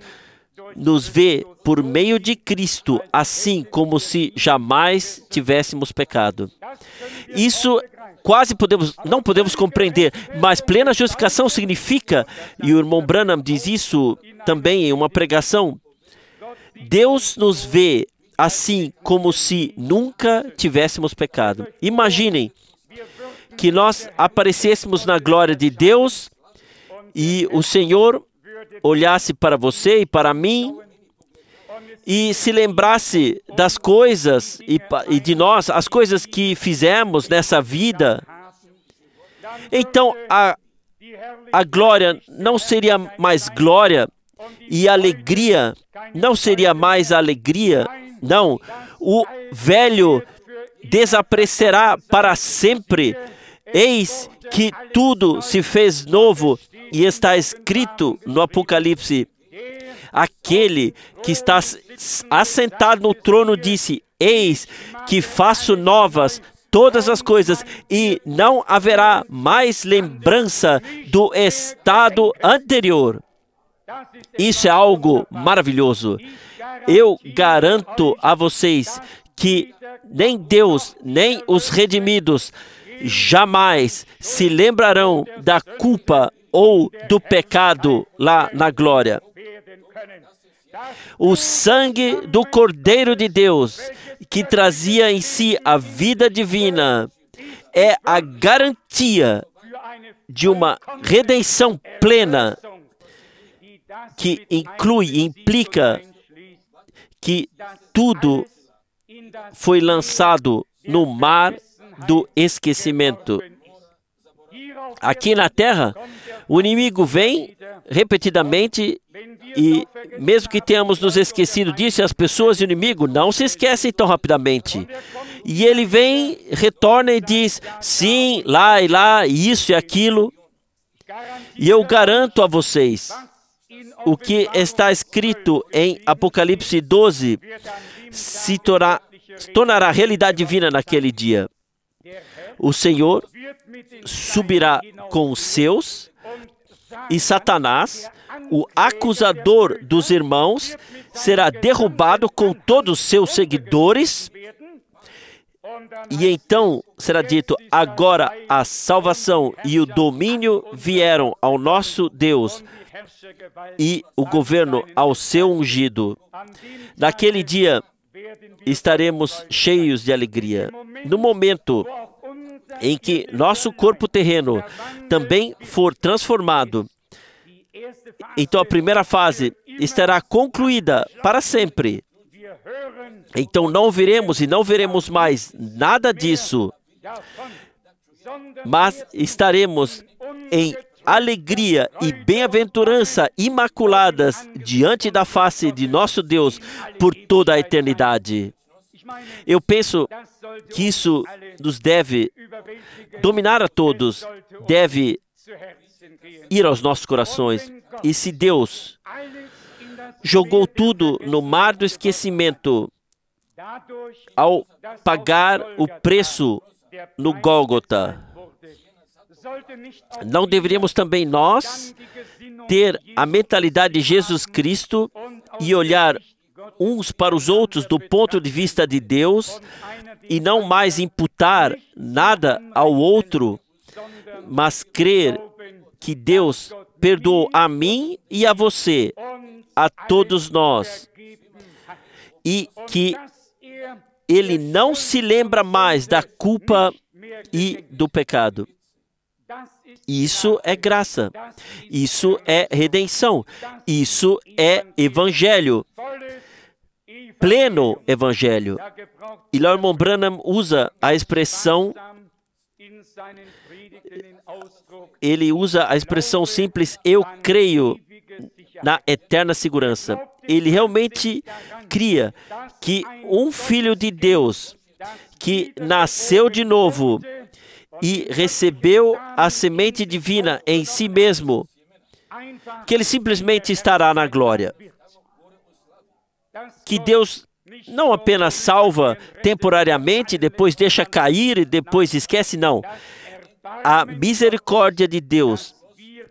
nos vê por meio de Cristo, assim como se jamais tivéssemos pecado. Isso não podemos compreender, mas plena justificação significa, e o irmão Branham diz isso também em uma pregação, Deus nos vê assim como se nunca tivéssemos pecado. Imaginem que nós aparecêssemos na glória de Deus e o Senhor olhasse para você e para mim e se lembrasse das coisas e de nós, as coisas que fizemos nessa vida. Então a glória não seria mais glória e a alegria não seria mais alegria. Não, o velho desaparecerá para sempre. Eis que tudo se fez novo e está escrito no Apocalipse. Aquele que está assentado no trono disse: eis que faço novas todas as coisas, e não haverá mais lembrança do estado anterior. Isso é algo maravilhoso. Eu garanto a vocês que nem Deus, nem os redimidos jamais se lembrarão da culpa ou do pecado lá na glória. O sangue do Cordeiro de Deus, que trazia em si a vida divina, é a garantia de uma redenção plena, que implica que tudo foi lançado no mar do esquecimento. Aqui na terra, o inimigo vem repetidamente e mesmo que tenhamos nos esquecido disso, as pessoas e o inimigo não se esquecem tão rapidamente. E ele vem, retorna e diz, sim, lá e lá, isso e aquilo. E eu garanto a vocês, o que está escrito em Apocalipse 12 se tornará realidade divina naquele dia. O Senhor subirá com os seus e Satanás, o acusador dos irmãos, será derrubado com todos os seus seguidores. E então será dito, agora a salvação e o domínio vieram ao nosso Deus e o governo ao seu ungido. Naquele dia estaremos cheios de alegria. No momento em que nosso corpo terreno também for transformado, então a primeira fase estará concluída para sempre. Então não veremos e não veremos mais nada disso, mas estaremos em alegria e bem-aventurança imaculadas diante da face de nosso Deus por toda a eternidade. Eu penso que isso nos deve dominar a todos, deve ir aos nossos corações. E se Deus jogou tudo no mar do esquecimento ao pagar o preço no Gólgota, não deveríamos também nós ter a mentalidade de Jesus Cristo e olhar uns para os outros do ponto de vista de Deus e não mais imputar nada ao outro, mas crer que Deus perdoou a mim e a você, a todos nós, e que Ele não se lembra mais da culpa e do pecado. Isso é graça, isso é redenção, isso é evangelho. pleno evangelho. E lá o irmão Branham usa a expressão, ele usa a expressão simples, eu creio na eterna segurança. Ele realmente cria que um filho de Deus que nasceu de novo e recebeu a semente divina em si mesmo, que ele simplesmente estará na glória. Que Deus não apenas salva temporariamente, depois deixa cair e depois esquece, não. A misericórdia de Deus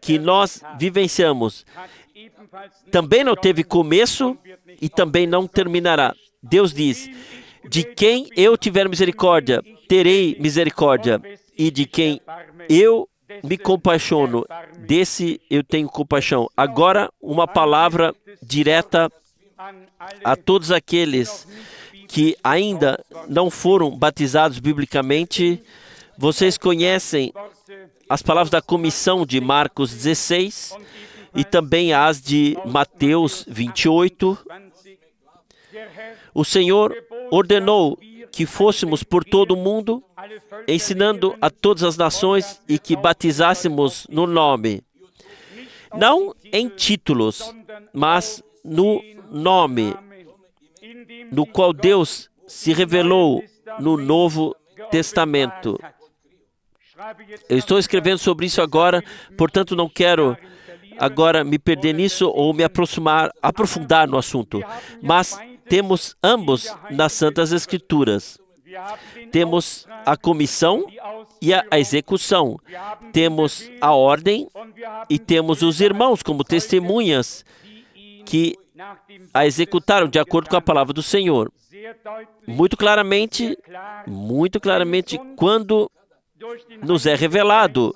que nós vivenciamos também não teve começo e também não terminará. Deus diz, de quem eu tiver misericórdia, terei misericórdia, e de quem eu me compaixono, desse eu tenho compaixão. Agora, uma palavra direta a todos aqueles que ainda não foram batizados biblicamente. Vocês conhecem as palavras da comissão de Marcos 16 e também as de Mateus 28. O Senhor ordenou que fôssemos por todo o mundo, ensinando a todas as nações e que batizássemos no nome, não em títulos, mas no nome, no qual Deus se revelou no Novo Testamento. Eu estou escrevendo sobre isso agora, portanto não quero agora me perder nisso ou me aprofundar no assunto. Mas temos ambos nas Santas Escrituras. Temos a comissão e a execução. Temos a ordem e temos os irmãos como testemunhas que a executaram de acordo com a palavra do Senhor. Muito claramente, quando nos é revelado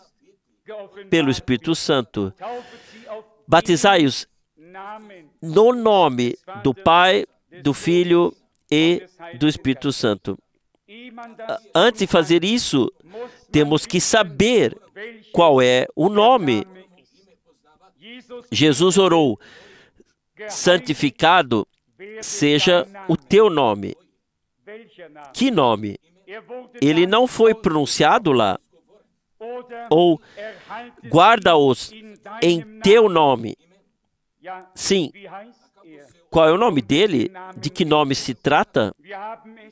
pelo Espírito Santo. Batizai-os no nome do Pai, do Filho e do Espírito Santo. Antes de fazer isso, temos que saber qual é o nome. Jesus orou, santificado seja o teu nome. Que nome? Ele não foi pronunciado lá. Ou guarda-os em teu nome. Sim. Qual é o nome dele? De que nome se trata?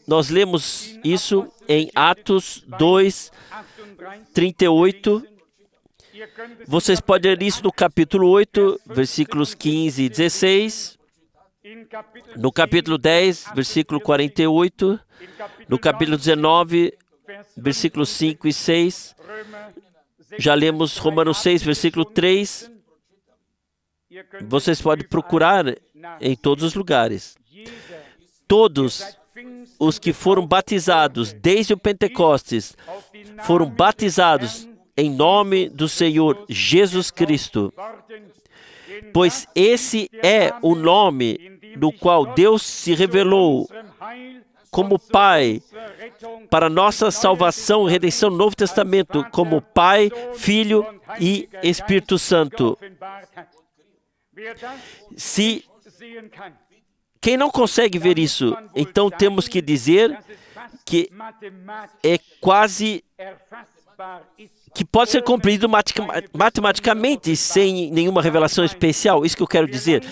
Nós lemos isso em Atos 2, 38. Vocês podem ler isso no capítulo 8, versículos 15 e 16. No capítulo 10, versículo 48. No capítulo 19, versículos 5 e 6. Já lemos Romanos 6, versículo 3. Vocês podem procurar em todos os lugares. Todos os que foram batizados desde o Pentecostes foram batizados em nome do Senhor Jesus Cristo, pois esse é o nome no qual Deus se revelou como Pai para nossa salvação e redenção no Novo Testamento, como Pai, Filho e Espírito Santo. Se quem não consegue ver isso, então temos que dizer que é quase que pode ser compreendido matematicamente sem nenhuma revelação especial. Isso que eu quero dizer.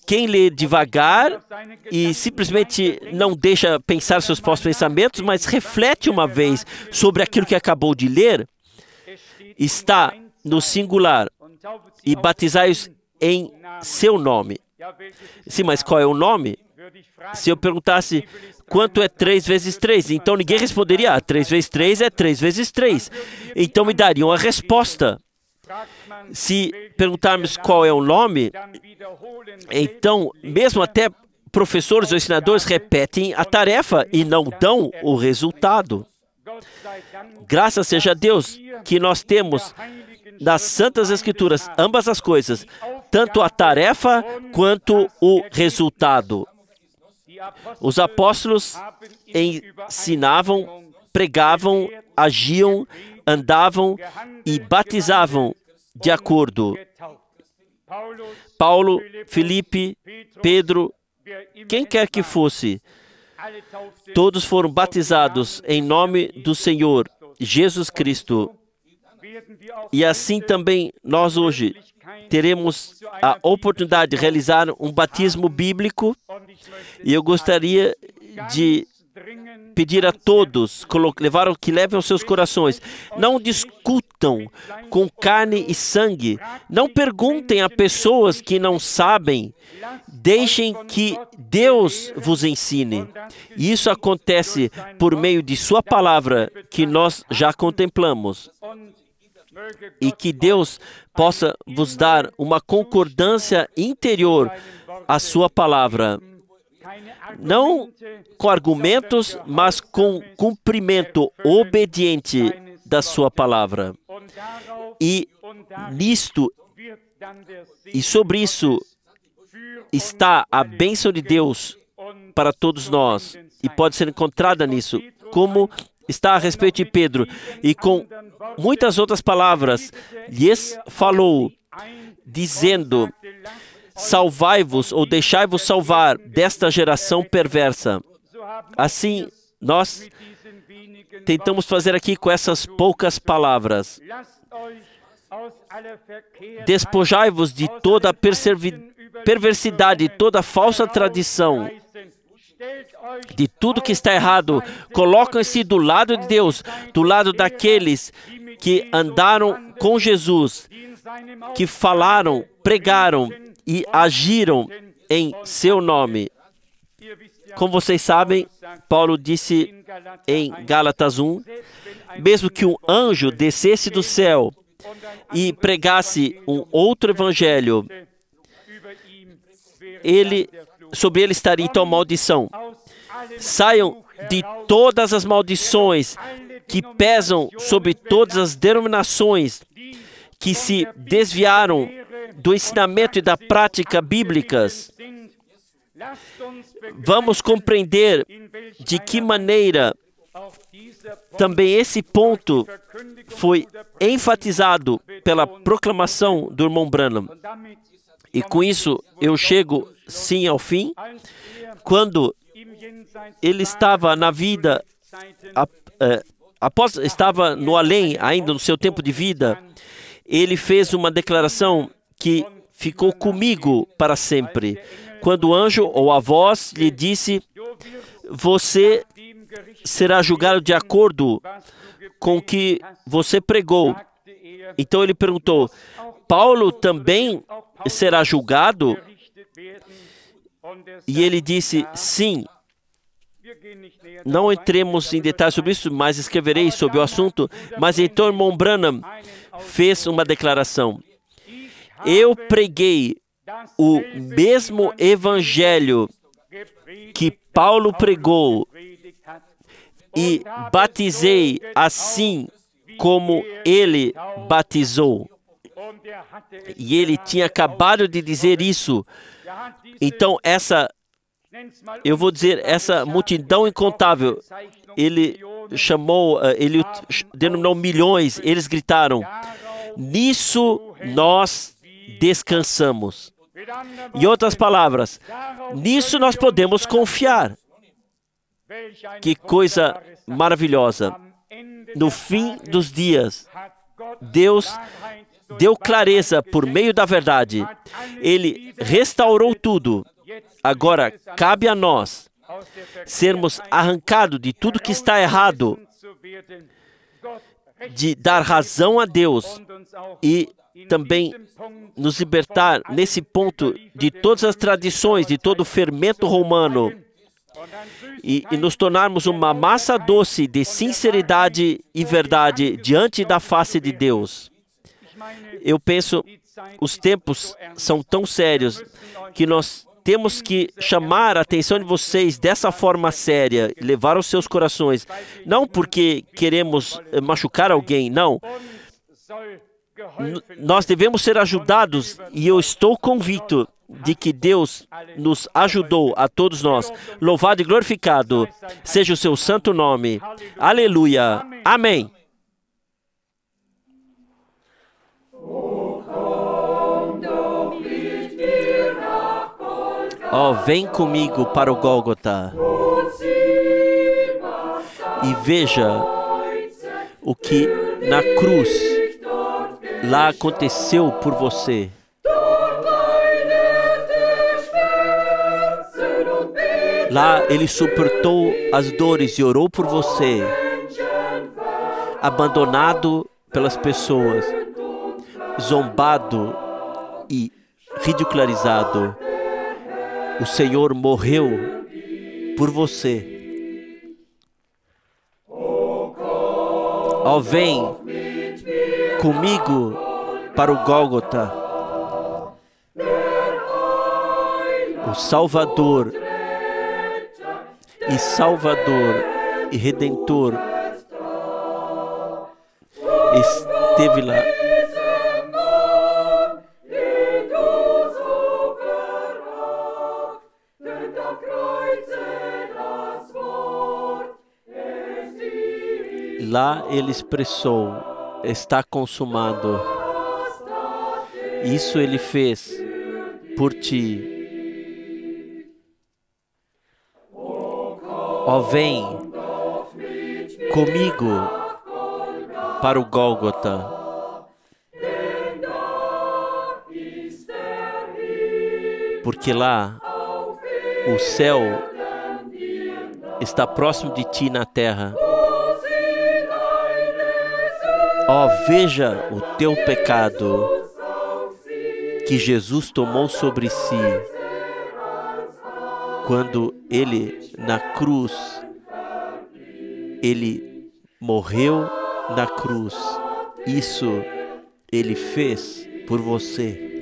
Quem lê devagar e simplesmente não deixa pensar seus próprios pensamentos, mas reflete uma vez sobre aquilo que acabou de ler, está no singular, e batizai-os em seu nome. Sim, mas qual é o nome? Se eu perguntasse quanto é 3 vezes 3, então ninguém responderia, 3 vezes 3 é 3 vezes 3. Então me dariam a resposta. Se perguntarmos qual é o nome, então mesmo até professores ou ensinadores repetem a tarefa e não dão o resultado. Graças seja a Deus que nós temos nas Santas Escrituras ambas as coisas, tanto a tarefa quanto o resultado. Os apóstolos ensinavam, pregavam, agiam, andavam e batizavam de acordo. Paulo, Filipe, Pedro, quem quer que fosse, todos foram batizados em nome do Senhor Jesus Cristo. E assim também nós hoje teremos a oportunidade de realizar um batismo bíblico. E eu gostaria de pedir a todos que levem aos seus corações. Não discutam com carne e sangue. Não perguntem a pessoas que não sabem. Deixem que Deus vos ensine. E isso acontece por meio de sua palavra, que nós já contemplamos. E que Deus possa vos dar uma concordância interior à sua palavra. Não com argumentos, mas com cumprimento obediente da sua palavra. E nisto, e sobre isso, está a bênção de Deus para todos nós. E pode ser encontrada nisso, como está a respeito de Pedro. E com muitas outras palavras, lhes falou, dizendo: salvai-vos ou deixai-vos salvar desta geração perversa. Assim, nós tentamos fazer aqui com essas poucas palavras. Despojai-vos de toda a perversidade, toda falsa tradição, de tudo que está errado. Colocam-se do lado de Deus, do lado daqueles que andaram com Jesus, que falaram, pregaram e agiram em seu nome. Como vocês sabem, Paulo disse em Gálatas 1, mesmo que um anjo descesse do céu e pregasse um outro evangelho, sobre ele estaria então maldição. Saiam de todas as maldições que pesam sobre todas as denominações que se desviaram do ensinamento e da prática bíblicas. Vamos compreender de que maneira também esse ponto foi enfatizado pela proclamação do irmão Branham. E com isso eu chego sim ao fim. Quando ele estava na vida, estava no além, ainda no seu tempo de vida, ele fez uma declaração que ficou comigo para sempre. Quando o anjo ou a voz lhe disse: você será julgado de acordo com o que você pregou. Então ele perguntou: Paulo também será julgado? E ele disse: sim. Não entremos em detalhes sobre isso, mas escreverei sobre o assunto. Mas então o irmão Branham fez uma declaração: eu preguei o mesmo evangelho que Paulo pregou e batizei assim como ele batizou. E ele tinha acabado de dizer isso. Então eu vou dizer, essa multidão incontável, ele denominou milhões, eles gritaram: nisso nós descansamos. Em outras palavras, nisso nós podemos confiar. Que coisa maravilhosa. No fim dos dias, Deus deu clareza por meio da verdade. Ele restaurou tudo. Agora, cabe a nós sermos arrancados de tudo que está errado, de dar razão a Deus e também nos libertar nesse ponto de todas as tradições, de todo o fermento romano e nos tornarmos uma massa doce de sinceridade e verdade diante da face de Deus. Eu penso, os tempos são tão sérios que nós temos que chamar a atenção de vocês dessa forma séria, levar aos seus corações, não porque queremos machucar alguém, não. Nós devemos ser ajudados, e eu estou convicto de que Deus nos ajudou a todos nós. Louvado e glorificado seja o seu santo nome. Aleluia. Amém. Ó, vem comigo para o Gólgota e veja o que na cruz lá aconteceu por você. Lá ele suportou as dores e orou por você, abandonado pelas pessoas, zombado e ridicularizado. O Senhor morreu por você. Ó, vem comigo para o Gólgota. O Salvador e Redentor esteve lá. Lá ele expressou: está consumado. Isso ele fez por ti. Ó, vem comigo para o Gólgota. Porque lá o céu está próximo de ti na terra. Ó, veja o teu pecado que Jesus tomou sobre si quando ele na cruz, ele morreu na cruz. Isso ele fez por você.